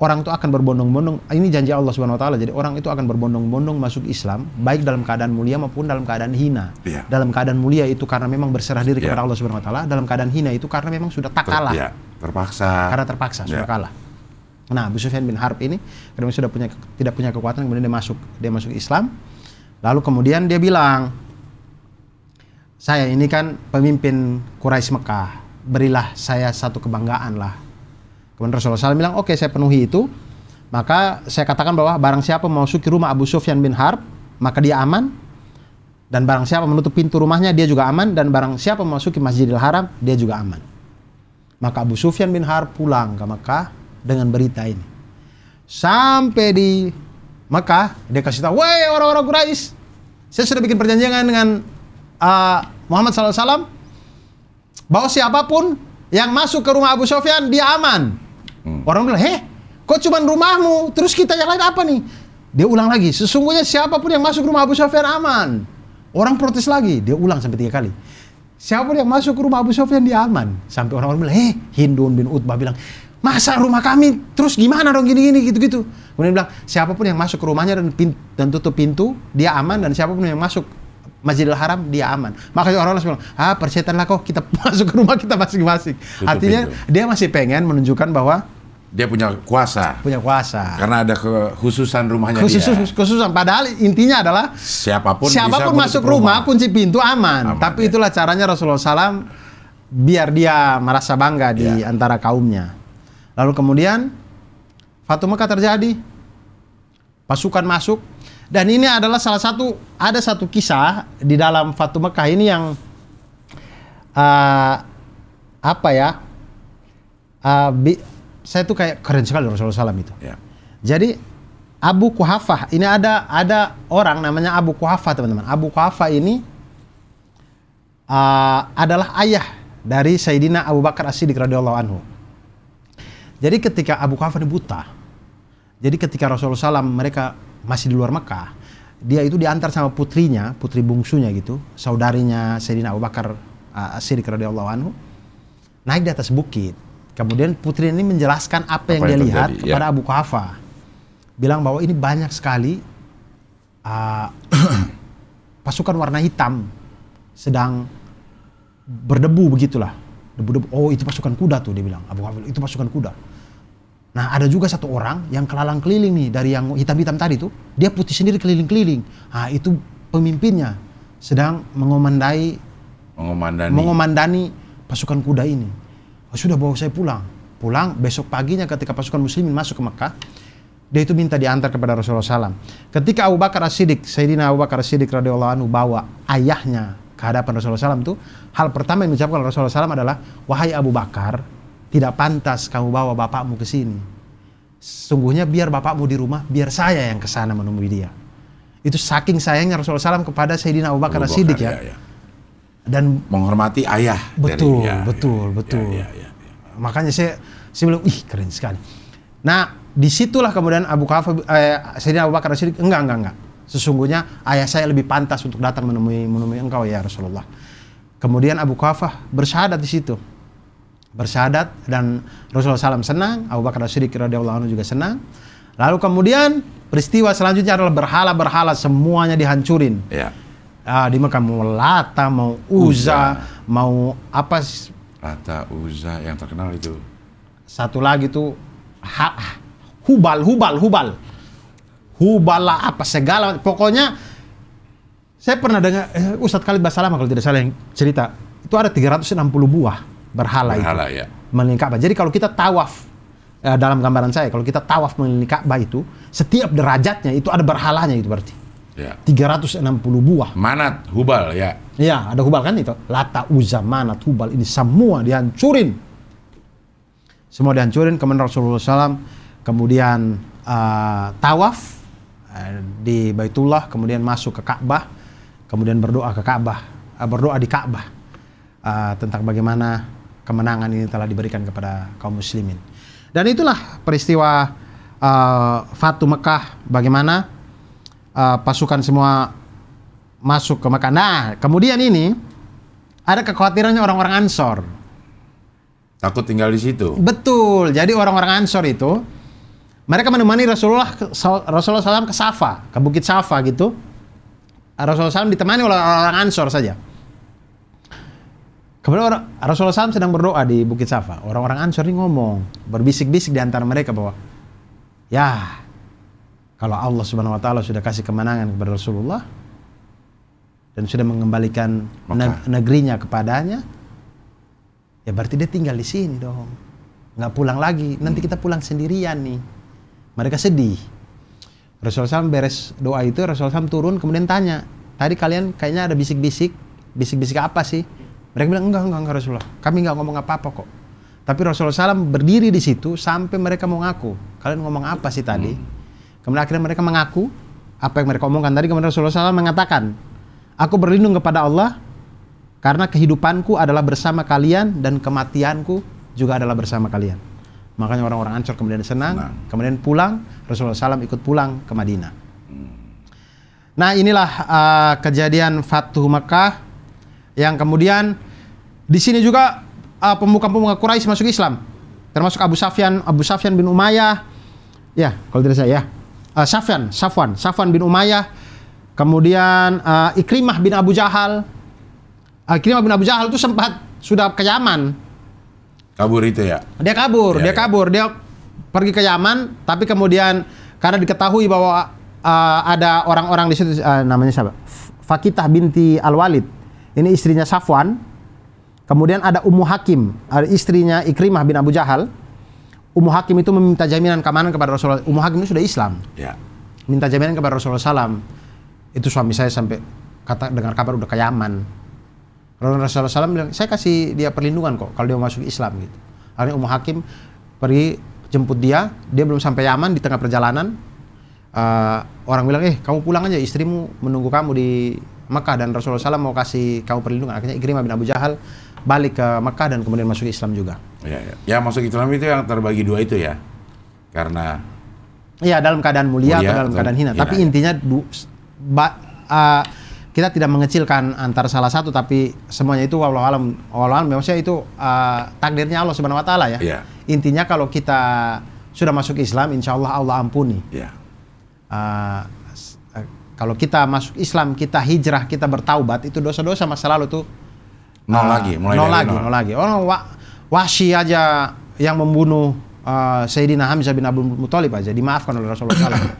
orang itu akan berbondong-bondong, ini janji Allah Subhanahu wa taala. Jadi orang itu akan berbondong-bondong masuk Islam, baik dalam keadaan mulia maupun dalam keadaan hina. Ya. Dalam keadaan mulia itu karena memang berserah diri kepada Allah Subhanahu wa taala, dalam keadaan hina itu karena memang sudah tak kalah. Karena terpaksa sudah kalah. Nah, Abu Sufyan bin Harb ini karena sudah tidak punya kekuatan, kemudian dia masuk Islam. Lalu kemudian dia bilang, saya ini kan pemimpin Quraisy Mekah, berilah saya satu kebanggaan lah. Kemudian Rasulullah SAW bilang, oke, saya penuhi itu. Maka saya katakan bahwa barang siapa memasuki rumah Abu Sufyan bin Harb, maka dia aman. Dan barang siapa menutup pintu rumahnya, dia juga aman. Dan barang siapa memasuki Masjidil Haram, dia juga aman. Maka Abu Sufyan bin Harb pulang ke Mekah dengan berita ini. Sampai di Mekah, dia kasih tahu, woi orang-orang Quraisy, saya sudah bikin perjanjian dengan Muhammad SAW bahwa siapapun yang masuk ke rumah Abu Sufyan, dia aman. Orang bilang, kok cuma rumahmu, terus kita yang lain apa nih? Dia ulang lagi, sesungguhnya siapapun yang masuk rumah Abu Sufyan aman. Orang protes lagi, dia ulang sampai 3 kali. Siapapun yang masuk ke rumah Abu Sufyan, dia aman. Sampai orang-orang bilang, Hindun bin Utbah bilang, masa rumah kami, terus gimana dong gini-gini, gitu-gitu. Kemudian bilang, siapapun yang masuk ke rumahnya dan tutup pintu, dia aman. Dan siapapun yang masuk Masjidil Haram, dia aman. Makanya orang-orang bilang, persetan lah kok, kita masuk ke rumah kita masing-masing. Artinya dia masih pengen menunjukkan bahwa
dia punya kuasa. Karena ada kekhususan rumahnya
Khususan. Padahal intinya adalah siapapun masuk rumah, kunci pintu aman. Tapi itulah caranya Rasulullah SAW biar dia merasa bangga di antara kaumnya. Lalu kemudian Fatu Mekah terjadi. Pasukan masuk. Dan ini adalah ada satu kisah di dalam Fatu Mekah ini yang saya tuh kayak keren sekali Rasulullah SAW itu.
Ya.
Jadi Abu Quhafah ini ada orang namanya Abu Quhafah, teman-teman. Abu Quhafah ini adalah ayah dari Sayyidina Abu Bakar As-Siddiq radhiyallahu anhu. Jadi ketika Abu Quhafah ini buta, jadi ketika Rasulullah SAW mereka masih di luar Mekah, dia itu diantar sama putrinya, putri bungsunya gitu, saudarinya Sayyidina Abu Bakar As-Siddiq radhiyallahu anhu, naik di atas bukit. Kemudian putri ini menjelaskan apa yang dia lihat kepada Abu Quhafah. Bilang bahwa ini banyak sekali pasukan warna hitam sedang berdebu begitulah. Debu-debu. Oh, itu pasukan kuda tuh, dia bilang. Abu Quhafah, itu pasukan kuda. Nah, ada juga satu orang yang kelalang keliling nih, dari yang hitam-hitam tadi tuh, dia putih sendiri keliling-keliling. Nah, itu pemimpinnya sedang mengomandani pasukan kuda ini. Oh, sudah bawa saya pulang. Pulang besok paginya ketika pasukan muslimin masuk ke Mekah, dia itu minta diantar kepada Rasulullah SAW. Ketika Abu Bakar As-Siddiq, Sayyidina Abu Bakar As-Siddiq radhiyallahu anhu bawa ayahnya ke hadapan Rasulullah SAW itu, hal pertama yang diucapkan Rasulullah SAW adalah, wahai Abu Bakar, tidak pantas kamu bawa bapakmu ke sini. Sungguhnya biar bapakmu di rumah, biar saya yang ke sana menemui dia. Itu saking sayangnya Rasulullah SAW kepada Sayyidina Abu Bakar As-Siddiq ya. Dan
menghormati ayah.
Betul.
Ya.
Makanya saya bilang, ih keren sekali. Nah, disitulah kemudian Sayyidina Abu Bakar As-Siddiq, enggak. Sesungguhnya ayah saya lebih pantas untuk datang menemui engkau ya Rasulullah. Kemudian Abu Quhafah bersyahadat di situ. Bersyahadat dan Rasulullah SAW senang, Abu Bakar As-Siddiq radhiyallahu anhu juga senang. Lalu kemudian peristiwa selanjutnya adalah berhala-berhala semuanya dihancurin.
Ya.
Di Mekah mau Lata, mau Uzza, mau apa?
Lata, Uzza yang terkenal itu.
Satu lagi tuh Hubal lah apa segala. Pokoknya saya pernah dengar Ustadz Khalid Basalamah kalau tidak salah yang cerita, itu ada 360 buah berhala itu
ya.
mengelilingi Ka'bah. Jadi kalau kita tawaf, dalam gambaran saya, kalau kita tawaf mengelilingi Ka'bah itu, setiap derajatnya itu ada berhalanya itu berarti. Ya. 360 buah.
Manat, Hubal ya.
Iya, ada Hubal kan itu. Lata, Uzza, Manat, Hubal, ini semua dihancurin. Semua dihancurin. Kemudian Rasulullah SAW kemudian tawaf di Baitullah, kemudian masuk ke Ka'bah, kemudian berdoa ke Ka'bah, berdoa di Ka'bah tentang bagaimana kemenangan ini telah diberikan kepada kaum muslimin. Dan itulah peristiwa Fatu Mekah, bagaimana pasukan semua masuk ke Mekah. Nah, kemudian ini ada kekhawatirannya orang-orang Ansor.
Takut tinggal di situ.
Betul. Jadi orang-orang Ansor itu mereka menemani Rasulullah SAW ke Safa, ke Bukit Safa gitu. Rasulullah SAW ditemani oleh orang Ansor saja. Kemudian Rasulullah SAW sedang berdoa di Bukit Safa. Orang-orang Ansor ini ngomong, berbisik-bisik di antara mereka bahwa, ya, kalau Allah Subhanahu Wa Taala sudah kasih kemenangan kepada Rasulullah dan sudah mengembalikan negerinya kepadanya, ya berarti dia tinggal di sini dong, nggak pulang lagi. Nanti kita pulang sendirian nih. Mereka sedih. Rasulullah SAW beres doa itu, Rasulullah SAW turun kemudian tanya, tadi kalian kayaknya ada bisik-bisik apa sih? Mereka bilang enggak Rasulullah, kami nggak ngomong apa-apa kok. Tapi Rasulullah SAW berdiri di situ sampai mereka mau ngaku, kalian ngomong apa sih tadi? Kemudian akhirnya mereka mengaku apa yang mereka omongkan tadi. Kemudian Rasulullah SAW mengatakan, aku berlindung kepada Allah karena kehidupanku adalah bersama kalian dan kematianku juga adalah bersama kalian. Makanya orang-orang Ansor kemudian senang. Kemudian pulang, Rasulullah SAW ikut pulang ke Madinah. Nah, inilah kejadian Fatu Mekah yang kemudian di sini juga pemuka-pemuka Quraisy masuk Islam, termasuk Abu Sufyan bin Umayyah, ya kalau tidak salah ya, Safwan bin Umayyah, kemudian Ikrimah bin Abu Jahal. Ikrimah bin Abu Jahal itu sempat sudah ke Yaman.
Kabur itu ya? Dia
kabur. Dia pergi ke Yaman, tapi kemudian karena diketahui bahwa ada orang-orang di situ, namanya siapa? Fakitah binti Al-Walid. Ini istrinya Safwan. Kemudian ada Ummu Hakim, istrinya Ikrimah bin Abu Jahal. Ummu Hakim itu meminta jaminan keamanan kepada Rasulullah. Ummu Hakim itu sudah Islam. Ya. minta jaminan kepada Rasulullah SAW. Itu suami saya sampai dengar kabar udah ke Yaman. Rasulullah SAW bilang, saya kasih dia perlindungan kok kalau dia mau masuk Islam gitu. Akhirnya Ummu Hakim pergi jemput dia belum sampai Yaman, di tengah perjalanan orang bilang, kamu pulang aja, istrimu menunggu kamu di Mekah, dan Rasulullah SAW mau kasih kamu perlindungan. Akhirnya Ikrimah bin Abu Jahal balik ke Mekah dan kemudian masuk Islam juga.
Ya, masuk Islam itu yang terbagi dua itu ya, karena
dalam keadaan mulia atau dalam keadaan hina. Tapi intinya kita tidak mengecilkan antara salah satu, tapi semuanya itu wallahu alam maksudnya itu takdirnya Allah Subhanahu wa taala ya. Intinya kalau kita sudah masuk Islam, insya Allah Allah ampuni. Kalau kita masuk Islam, kita hijrah, kita bertaubat, itu dosa-dosa masa lalu tuh
nol lagi,
nol lagi. Orang Wahsy aja yang membunuh Sayyidina Hamzah bin Abdul Muthalib aja dimaafkan oleh Rasulullah SAW.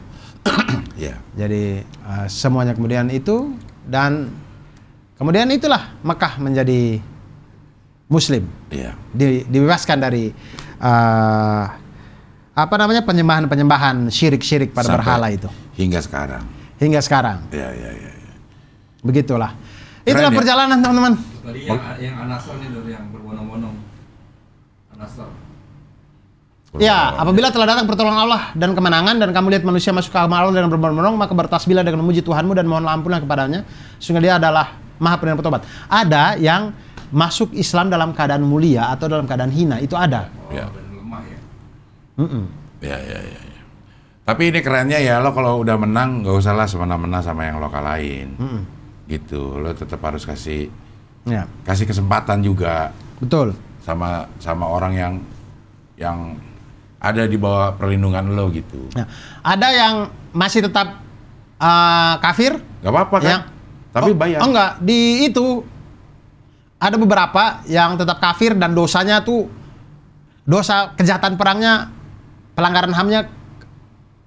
Jadi semuanya kemudian itu, dan kemudian itulah Mekah menjadi Muslim, dibebaskan dari penyembahan syirik pada berhala itu
hingga sekarang.
Begitulah. Itulah perjalanan teman-teman.
Tadi yang An-Nasr nih, yang berbondong-bondong. An-Nasr.
Ya, apabila telah datang pertolongan Allah dan kemenangan, dan kamu lihat manusia masuk ke agama Allah dengan berbondong-bondong, maka bertasbihlah dengan memuji Tuhanmu dan mohonlah ampunlah kepadanya, sehingga Dia adalah Maha Penerima Tobat. Ada yang masuk Islam dalam keadaan mulia atau dalam keadaan hina, itu ada.
Lemah ya.
Tapi ini kerennya ya, lo kalau udah menang nggak usah lah semena-mena sama yang lo kalahin. Gitu, lo tetap harus kasih kesempatan juga.
Betul.
Sama orang yang ada di bawah perlindungan lo gitu.
Ada yang masih tetap kafir?
Gak apa-apa kan? Tapi bayar.
Enggak, di itu ada beberapa yang tetap kafir dan dosanya tuh dosa kejahatan perangnya, pelanggaran HAM-nya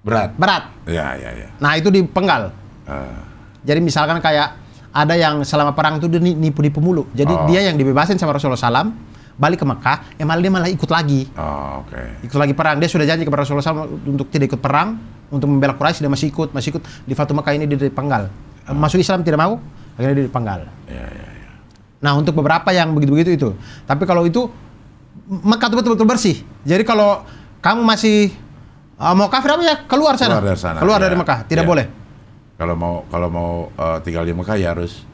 berat.
Ya.
Nah, itu dipenggal. Jadi misalkan kayak ada yang selama perang tuh dia nipu-nipu mulu. Jadi dia yang dibebasin sama Rasulullah SAW, balik ke Mekah, dia malah ikut lagi. Ikut lagi perang. Dia sudah janji kepada Rasulullah SAW untuk tidak ikut perang, untuk membela Quraisy, dia masih ikut. Di Fatu Mekah ini dia dipenggal. Masuk Islam tidak mau, akhirnya dia dipenggal. Nah, untuk beberapa yang begitu-begitu itu. Tapi kalau itu Mekah itu betul-betul bersih. Jadi kalau kamu masih mau kafir apa ya, keluar dari Mekah, tidak boleh.
Kalau mau tinggal di Mekah ya harus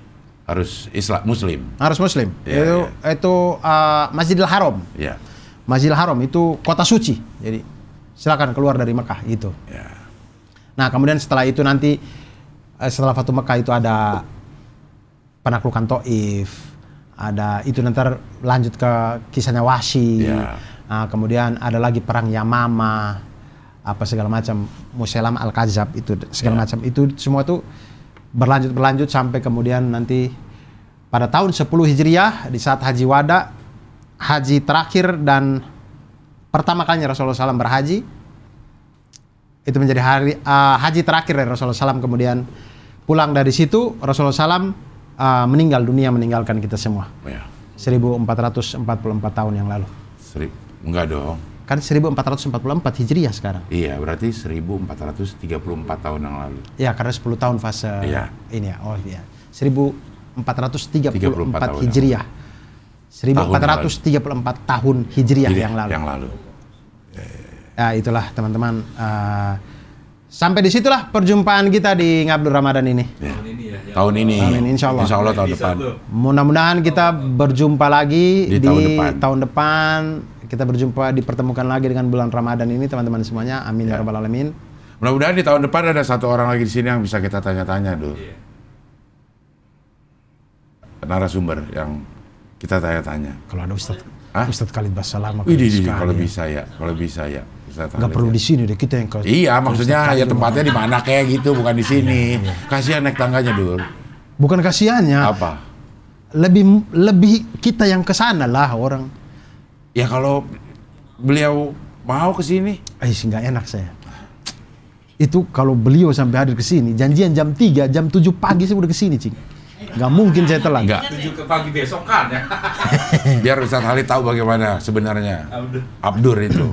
Islam Muslim. Harus Muslim.
Itu Masjidil Haram. Masjidil Haram itu kota suci. Jadi silakan keluar dari Mekah itu. Nah, kemudian setelah itu nanti setelah Fatu Mekah itu ada penaklukan Taif. Ada itu nanti lanjut ke kisahnya Wahsy. Nah, kemudian ada lagi perang Yamamah, apa segala macam, Musailamah Al-Kadzab itu segala macam, itu semua tuh berlanjut sampai kemudian nanti pada tahun 10 Hijriah di saat Haji Wada, haji terakhir dan pertama kalinya Rasulullah SAW berhaji. Itu menjadi haji terakhir dari Rasulullah SAW. Kemudian pulang dari situ Rasulullah SAW meninggal dunia, meninggalkan kita semua. 1444 tahun yang lalu.
Enggak dong.
Kan 1444 Hijriah sekarang.
Iya, berarti 1434 tahun yang lalu.
Ya, karena 10 tahun fase ini ya. 1434 Hijriah. 1434 tahun Hijriah yang lalu. Ya, itulah teman-teman. Sampai disitulah perjumpaan kita di Ngabdul Ramadan ini.
Tahun ini.
Insya Allah
tahun depan.
Mudah-mudahan kita berjumpa lagi di tahun depan. Kita dipertemukan lagi dengan bulan Ramadan ini, teman-teman semuanya. Amin ya rabbal alamin.
Mudah-mudahan di tahun depan ada satu orang lagi di sini yang bisa kita tanya-tanya, narasumber yang kita tanya-tanya.
Kalau ada Ustadz Khalid Basalamah.
Kalau bisa ya.
Nggak perlu di sini deh, kita yang ke.
Iya, maksudnya ya tempatnya di mana kayak gitu, bukan di sini. Kasihan naik tangganya, Dur.
Bukan kasihannya.
Apa?
Lebih kita yang ke sana lah orang.
Ya kalau beliau mau ke sini.
Nggak enak saya. Itu kalau beliau sampai hadir ke sini, janjian jam 3, jam 7 pagi saya udah ke sini, Cing. Nggak mungkin saya telat.
Nggak.
7 ke pagi besok kan ya.
Biar Ustadz Khalid tahu bagaimana sebenarnya Abdur itu.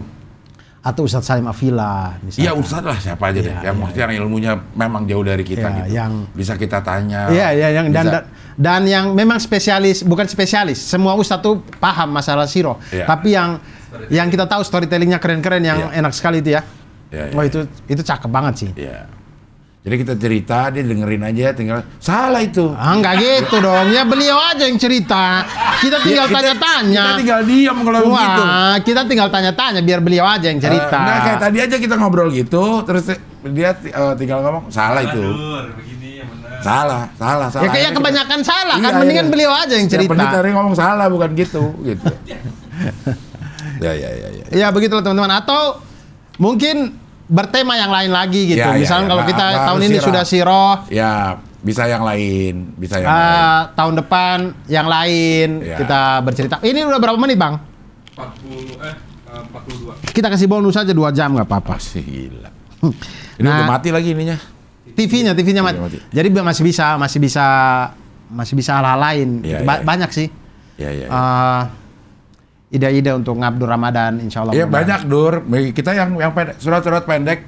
Atau Ustadz Salim Afila misalkan.
Iya Ustadz lah siapa aja deh.
Iya,
Yang maksudnya yang ilmunya memang jauh dari kita
Iya,
gitu.
yang-
Bisa kita tanya.
Iya, yang
bisa-
dan yang memang spesialis, bukan spesialis. Semua ustadz tuh paham masalah siro.
Iya.
Tapi yang kita tahu storytellingnya keren-keren, yang
Iya.
enak sekali itu ya.
Iya,
Oh
iya,
itu cakep banget sih.
Iya. Jadi kita cerita, dia dengerin aja, tinggal salah itu.
Ah, enggak gitu dong. Ya beliau aja yang cerita. Kita tinggal
Ya,
tanya-tanya.
Kita tinggal diam kalau begitu.
Wah, kita tinggal tanya-tanya biar beliau aja yang cerita.
Nah kayak tadi aja kita ngobrol gitu, terus dia tinggal ngomong salah itu.
Dur, begini yang benar.
Salah.
Ya kayak
Akhirnya
kebanyakan salah
Iya,
kan, mendingan
iya.
beliau aja yang
Yang
cerita.
penting tadi ngomong salah bukan gitu. Ya.
Ya begitulah teman-teman. Atau mungkin bertema yang lain lagi gitu.
Ya, ya,
Misalnya
ya.
kalau
Nggak-
kita
nggak
tahun
harus
ini
siroh.
sudah siroh,
Ya, bisa yang lain,
tahun depan yang lain
Ya.
kita bercerita. Ini udah berapa menit bang?
42.
Kita kasih bonus aja 2 jam nggak apa-apa.
Masih gila. Ini
Nah.
udah mati lagi ininya.
TV-nya mati.
mati.
Jadi masih bisa hal-hal lain.
Ya,
Gitu.
ya.
Banyak sih.
Ya.
Ide-ide untuk ngabdur Ramadan, insya Allah.
Iya banyak Dur. Kita yang pendek, surat-surat pendek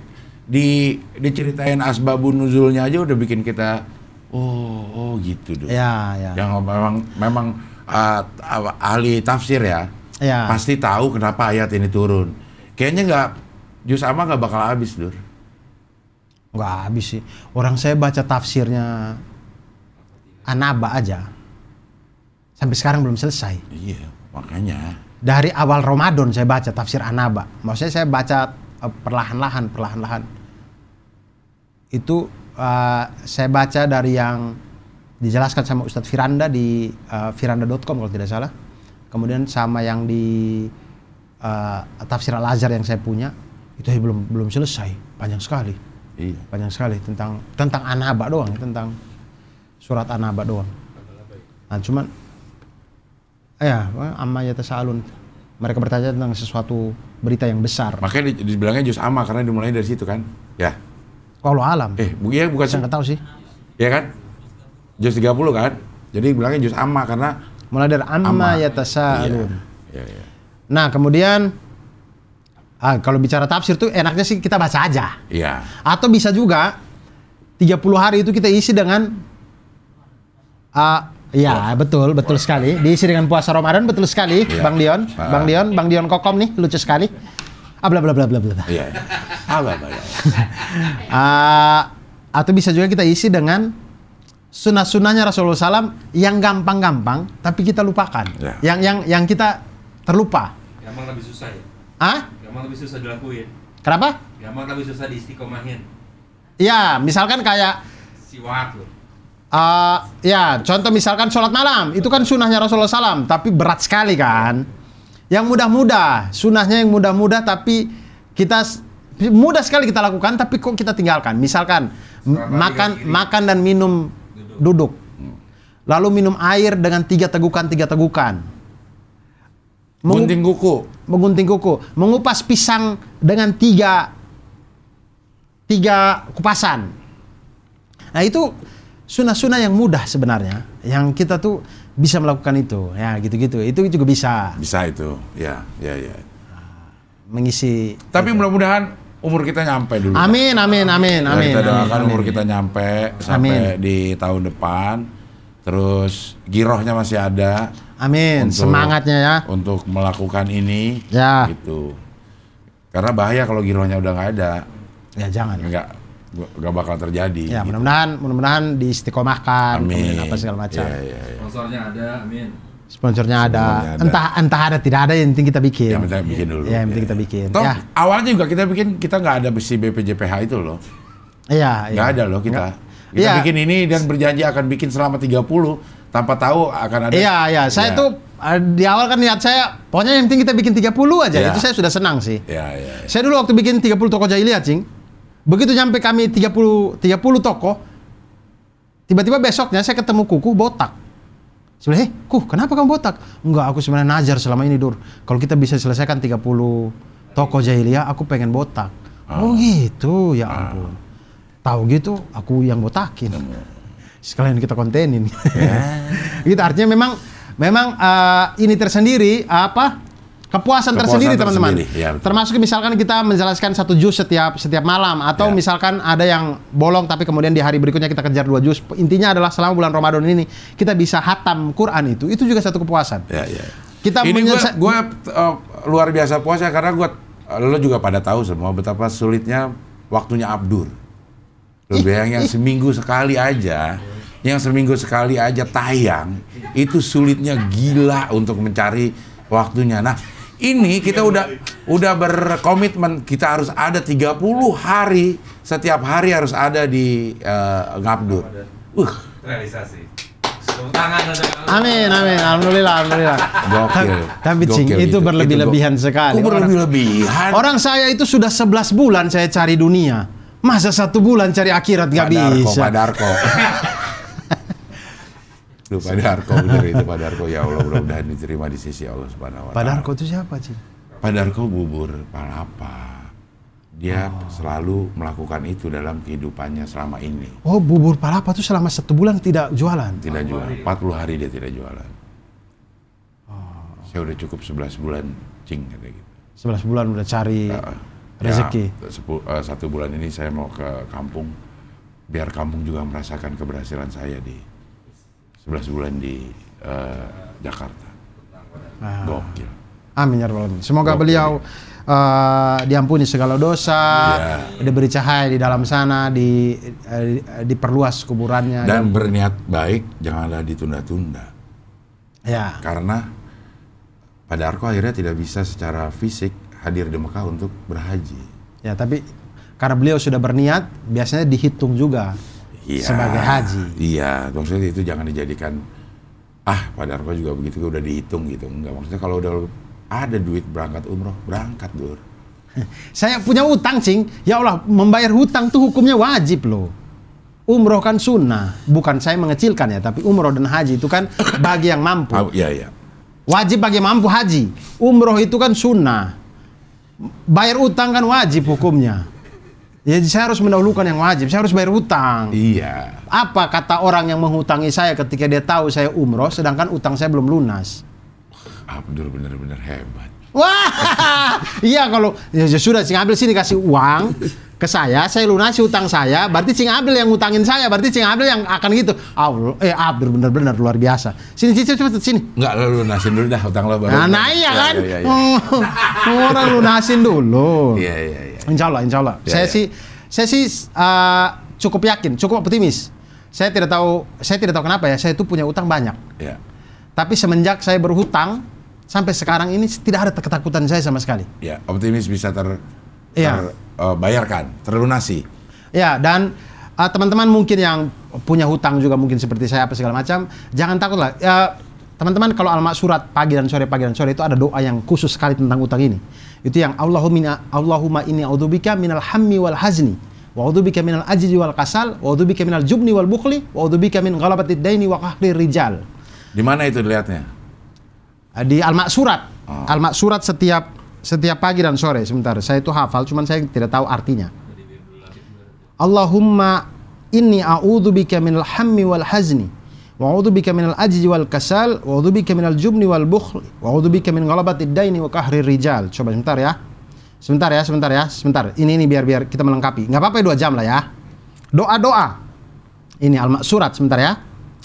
diceritain asbabun nuzulnya aja udah bikin kita oh gitu Dur.
Ya.
Yang memang ahli tafsir ya.
Ya.
Pasti tahu kenapa ayat ini turun. Kayaknya juz amma nggak bakal habis Dur.
Nggak habis sih. Orang saya baca tafsirnya An-Naba aja. Sampai sekarang belum selesai.
Iya, makanya.
Dari awal Ramadan saya baca tafsir An-Naba. Maksudnya saya baca perlahan-lahan. Itu saya baca dari yang dijelaskan sama Ustadz Firanda di firanda.com kalau tidak salah. Kemudian sama yang di tafsir Al-Azhar yang saya punya, itu belum selesai. Panjang sekali.
Iya.
Banyak sekali tentang An-Naba doang, tentang surat An-Naba doang. Nah, cuman amma yatasaalun. Mereka bertanya tentang sesuatu berita yang besar.
Makanya dibilangnya juz amma karena dimulai dari situ kan. Ya.
Wallahu alam.
Iya bukan sih.
Saya nggak tahu sih.
Ya kan? Juz 30 kan? Jadi bilangnya juz amma karena
Mulai dari amma yatasaalun.
Iya.
Nah, kemudian kalau bicara tafsir tuh enaknya sih kita baca aja.
Iya.
Atau bisa juga 30 hari itu kita isi dengan ya, betul sekali. Diisi dengan puasa Ramadan, betul sekali,
Iya.
Bang Dion Kokom nih, lucu sekali. Bla bla bla bla bla.
Iya. Apa ya?
Atau bisa juga kita isi dengan sunnah-sunnahnya Rasulullah SAW yang gampang-gampang, tapi kita lupakan.
Ya.
Yang kita terlupa.
Gampang lebih susah ya? Gampang lebih susah dilakuin.
Kenapa?
Gampang lebih susah diistiqomahin.
Ya, misalkan kayak
Siwak loh.
ya, contoh misalkan sholat malam, itu kan sunnahnya Rasulullah SAW, tapi berat sekali kan. Yang mudah-mudah, sunnahnya yang mudah-mudah, tapi kita mudah sekali kita lakukan, tapi kok kita tinggalkan. Misalkan makan dan minum duduk, lalu minum air dengan 3 tegukan.
Gunting kuku.
Mengupas pisang dengan 3 kupasan. Nah itu sunnah-sunnah yang mudah sebenarnya, yang kita tuh bisa melakukan itu, ya gitu-gitu. Itu juga bisa.
Bisa itu, ya.
Mengisi.
Tapi mudah-mudahan umur kita nyampe dulu.
Amin.
Kita doakan umur kita nyampe sampai
Amin.
di tahun depan. Terus girohnya masih ada.
Amin. Semangatnya ya.
Untuk melakukan ini.
Ya.
Gitu. Karena bahaya kalau girohnya udah nggak ada.
Ya jangan.
Nggak bakal terjadi.
Ya
gitu.
mudah-mudahan diistiqomahkan.
Amin.
Kemudian apa segala macam.
Iya.
Sponsornya ada, amin.
Sponsornya ada.
Sponsornya ada.
Entah ada tidak ada, yang penting kita bikin.
Yang penting bikin dulu.
Ya, yang penting kita bikin.
Toh,
Ya.
awalnya juga kita nggak ada si BPJPH itu loh.
Iya.
Nggak ada loh kita. Kita
Iya.
bikin ini dan berjanji akan bikin selama 30 tanpa tahu akan ada.
Iya. Saya tuh di awal kan niat saya, pokoknya yang penting kita bikin 30 aja.
Iya.
Itu saya sudah senang sih.
Iya.
Saya dulu waktu bikin 30 toko jahiliyah, Cing. Begitu nyampe kami 30 toko, tiba-tiba besoknya saya ketemu Kuku botak. Saya bilang, Kuh, kenapa kamu botak? Enggak, aku sebenarnya najar selama ini, Dur. Kalau kita bisa selesaikan 30 toko jahiliyah, aku pengen botak. Oh gitu, ya ampun. Tahu gitu, aku yang botakin. Sekalian kita kontenin. Gitu, artinya memang ini tersendiri kepuasan tersendiri teman-teman.
Ya,
termasuk misalkan kita menjelaskan 1 juz setiap malam, atau
Ya.
misalkan ada yang bolong tapi kemudian di hari berikutnya kita kejar 2 juz. Intinya adalah selama bulan Ramadan ini kita bisa hatam Quran, itu juga satu kepuasan.
Ya, ya.
Kita
ini gue luar biasa puasa karena lo juga pada tahu semua betapa sulitnya waktunya abdur. Lo bayangin yang seminggu sekali aja tayang, itu sulitnya gila untuk mencari waktunya. Nah, ini kita udah berkomitmen kita harus ada 30 hari, setiap hari harus ada di ngabdur.
Realisasi. Tepuk tangan untuk
Amin, alhamdulillah.
Gokil.
Tapi Cing,
Gokil
itu berlebih-lebihan sekali.
Kok berlebih-lebihan?
Orang saya itu sudah 11 bulan saya cari dunia. Masa 1 bulan cari akhirat nggak bisa.
Padarko. Duh, Padarko bener itu Padarko, ya Allah, mudah-mudahan diterima di sisi Allah Subhanahu wa taala.
Padarko itu siapa, Cing?
Padarko bubur palapa. Dia selalu melakukan itu dalam kehidupannya selama ini.
Oh, bubur palapa itu selama 1 bulan tidak jualan?
Tidak jualan. 40 hari dia tidak jualan. Saya udah cukup 11 bulan, Cing, kata gitu.
11 bulan udah cari rezeki.
Ya, 1 bulan ini saya mau ke kampung, biar kampung juga merasakan keberhasilan saya di 11 bulan di Jakarta. Gokil.
Amin ya rabbal alamin. Semoga
Gokil.
beliau diampuni segala dosa, diberi cahaya di dalam sana, diperluas kuburannya.
Dan berniat baik, janganlah ditunda-tunda.
Ya.
Karena Padarko akhirnya tidak bisa secara fisik hadir di Mekah untuk berhaji.
Ya, tapi karena beliau sudah berniat, biasanya dihitung juga sebagai haji.
Iya, maksudnya itu jangan dijadikan Padarko juga begitu, udah dihitung gitu. Enggak, maksudnya kalau udah ada duit berangkat umroh, berangkat, Dur.
Saya punya utang, Cing. Ya Allah, membayar hutang tuh hukumnya wajib loh. Umroh kan sunnah. Bukan saya mengecilkan ya, tapi umroh dan haji itu kan bagi yang mampu.
Iya.
Wajib bagi yang mampu haji. Umroh itu kan sunnah. Bayar utang kan wajib hukumnya. Ya, saya harus mendahulukan yang wajib. Saya harus bayar hutang.
Iya.
Apa kata orang yang menghutangi saya ketika dia tahu saya umroh, sedangkan utang saya belum lunas?
Abdur bener-bener hebat.
Wah, iya kalau ya sudah Cing Abdul sini kasih uang ke saya lunasi utang saya, berarti Cing Abdul yang ngutangin saya, berarti Cing Abdul yang akan gitu. Abdul bener-bener luar biasa. Sini sini.
Enggak, lu lunasin dulu dah utang lo baru.
Nah iya kan.
Iya.
Orang lunasin dulu.
Iya.
Insya Allah.
Ya,
Saya sih cukup yakin, cukup optimis. Saya tidak tahu kenapa ya. Saya itu punya utang banyak.
Iya.
Tapi semenjak saya berhutang sampai sekarang ini tidak ada ketakutan saya sama sekali.
Ya, optimis bisa
Iya.
bayarkan, terlunasi.
Ya, dan teman-teman mungkin yang punya hutang juga mungkin seperti saya apa segala macam, jangan takutlah. Ya, teman-teman kalau al-maksurat pagi dan sore itu ada doa yang khusus sekali tentang utang ini. Itu yang Allahumma inni a'udzubika minal hammi wal hazni wa a'udzubika minal ajzi wal kasal wa a'udzubika minal jubni wal bukhli wa a'udzubika min ghalabatid daini wa qahrir rijal.
Di mana itu dilihatnya?
Di al-maksurat. Al-maksurat setiap pagi dan sore. Sebentar, saya itu hafal cuman saya tidak tahu artinya. Allahumma inni a'udzubika minal hammi wal hazni wa a'udzubika minal ajzi wal kasal wa a'udzubika minal jubni wal bukhli wa a'udzubika min ghalabatid daini wa qahrir rijal. Coba sebentar ya. Ini biar kita melengkapi. Enggak apa-apa 2 jam lah ya. Doa. Ini al-maksurat sebentar ya.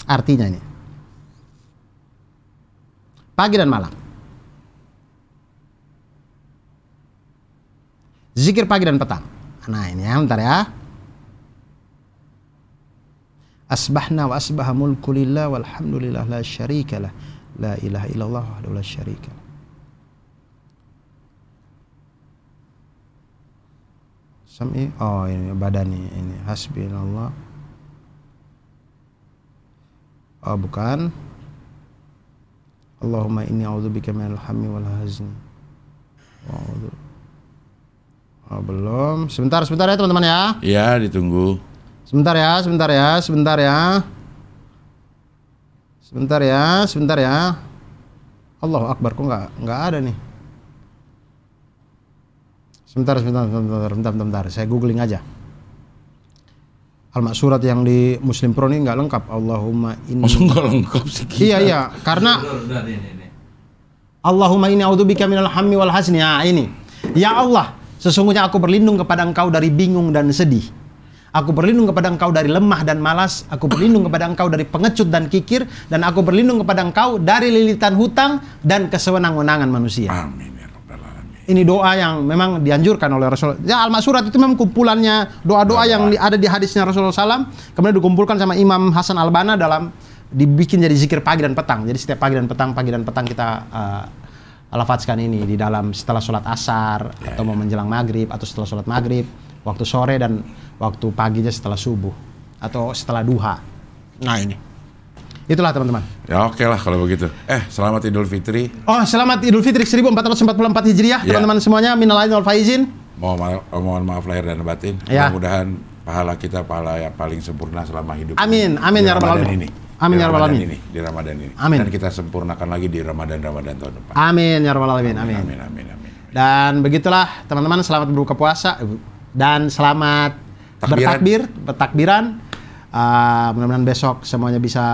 Artinya ini. Pagi dan malam. Zikir pagi dan petang. Nah ini ya, bentar ya. Asbahna wa asbaha mulku lillah walhamdulillah la syarika lah. La ilaha illallah wahdahu la syarika lah. Ini badan ini hasbinallah. Bukan. Allahumma inni a'udzubika minal hammi wal hazni. Belum. Sebentar ya teman-teman ya.
Iya, ditunggu.
Sebentar ya. Allahu Akbar, kok nggak ada nih. Sebentar. Saya googling aja. Al-maksurat yang di Muslim Pro ini nggak lengkap. Allahumma inni.
Maksud nggak lengkap sih.
Iya, karena
Udah, ini.
Allahumma inni a'udzubika minal hammi wal hazni. Nah, ini. Ya Allah, sesungguhnya aku berlindung kepada Engkau dari bingung dan sedih. Aku berlindung kepada Engkau dari lemah dan malas. Aku berlindung kepada Engkau dari pengecut dan kikir. Dan aku berlindung kepada Engkau dari lilitan hutang dan kesewenang-wenangan manusia.
Amin ya rabbal alamin.
Ini doa yang memang dianjurkan oleh Rasul. Ya, Al-Ma'surat itu memang kumpulannya doa-doa yang ada di hadisnya Rasulullah SAW. Kemudian dikumpulkan sama Imam Hasan Al-Banna dalam dibikin jadi zikir pagi dan petang. Jadi setiap pagi dan petang kita lafadzkan ini di dalam setelah sholat asar atau mau menjelang maghrib atau setelah sholat maghrib, waktu sore dan waktu paginya setelah subuh atau setelah duha. Nah ini, itulah teman-teman.
Ya oke lah kalau begitu. Selamat Idul Fitri.
Oh, selamat Idul Fitri 1444 Hijriah, teman-teman semuanya. Minal aidin wal faizin.
Mohon maaf lahir dan batin.
Ya.
Mudah-mudahan pahala kita pahala yang paling sempurna selama hidup.
Amin, amin ya rabbal alamin. Amin ya rabbal alamin.
Di Ramadan ini.
Amin.
Dan kita sempurnakan lagi di Ramadan tahun depan.
Amin ya rabbal alamin. Amin.
Amin.
Dan begitulah teman-teman, selamat berbuka puasa dan selamat bertakbiran. Mudah-mudahan besok semuanya bisa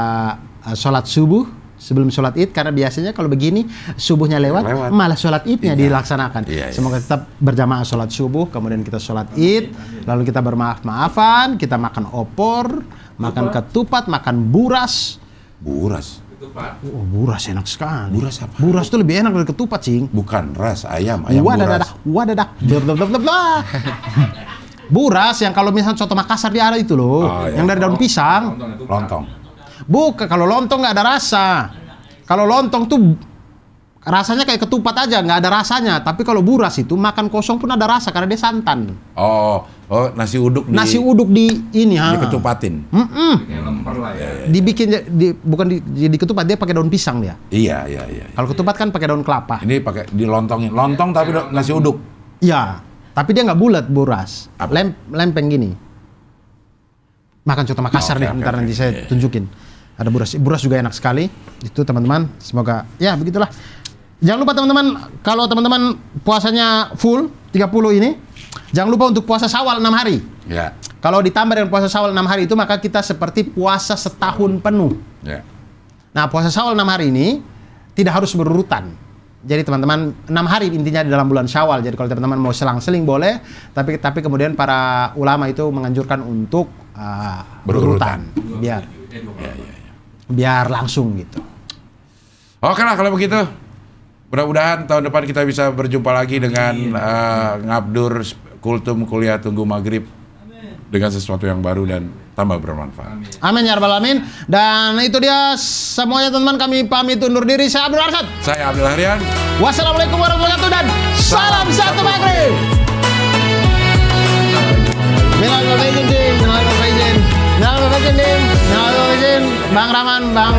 sholat subuh sebelum sholat id, karena biasanya kalau begini subuhnya lewat. Malah sholat idnya dilaksanakan. Semoga tetap berjamaah sholat subuh, kemudian kita sholat id, lalu kita bermaaf-maafan, kita makan opor, makan ketupat, makan buras.
Ketupat.
Oh, buras enak sekali.
Buras apa?
Buras itu lebih enak dari ketupat, Cing.
Bukan ras, ayam buras.
Wadadah. Buras yang kalau misalnya soto Makassar dia ada itu loh, yang dari daun pisang.
Lontong.
Bukan, kalau lontong nggak ada rasa. Kalau lontong tuh rasanya kayak ketupat aja, nggak ada rasanya. Tapi kalau buras itu makan kosong pun ada rasa karena dia santan.
Oh, nasi uduk
di ini,
diketupatin.
Kayak lemper lah ya.
Dibikin bukan di ketupat, dia pakai daun pisang dia.
Iya.
Kalau ketupat kan pakai daun kelapa.
Ini pakai dilontongin. Lontong tapi nasi uduk.
Iya, tapi dia nggak bulat, buras. Lempeng gini. Makan soto Makassar nih, ntar nanti saya tunjukin. Ada buras. Buras juga enak sekali. Itu teman-teman, semoga ya begitulah. Jangan lupa teman-teman, kalau teman-teman puasanya full 30 ini, jangan lupa untuk puasa Syawal 6 hari.
Ya.
Kalau ditambah dengan puasa Syawal 6 hari itu, maka kita seperti puasa setahun penuh.
Ya.
Nah, puasa Syawal 6 hari ini tidak harus berurutan. Jadi teman-teman, 6 hari intinya di dalam bulan Syawal. Jadi kalau teman-teman mau selang-seling boleh, tapi kemudian para ulama itu menganjurkan untuk berurutan. Biar langsung gitu.
Oke lah kalau begitu. Mudah-mudahan tahun depan kita bisa berjumpa lagi dengan Ngabdur Kultum Kuliah Tunggu Maghrib dengan sesuatu yang baru dan tambah bermanfaat.
Amin ya rabbal alamin. Dan itu dia semuanya teman-teman, kami pamit undur diri. Saya Abdul Arsyad.
Saya Abdul Harian.
Wassalamualaikum warahmatullahi wabarakatuh dan salam satu maghrib. Minal faizin, Bang Rahman, Bang.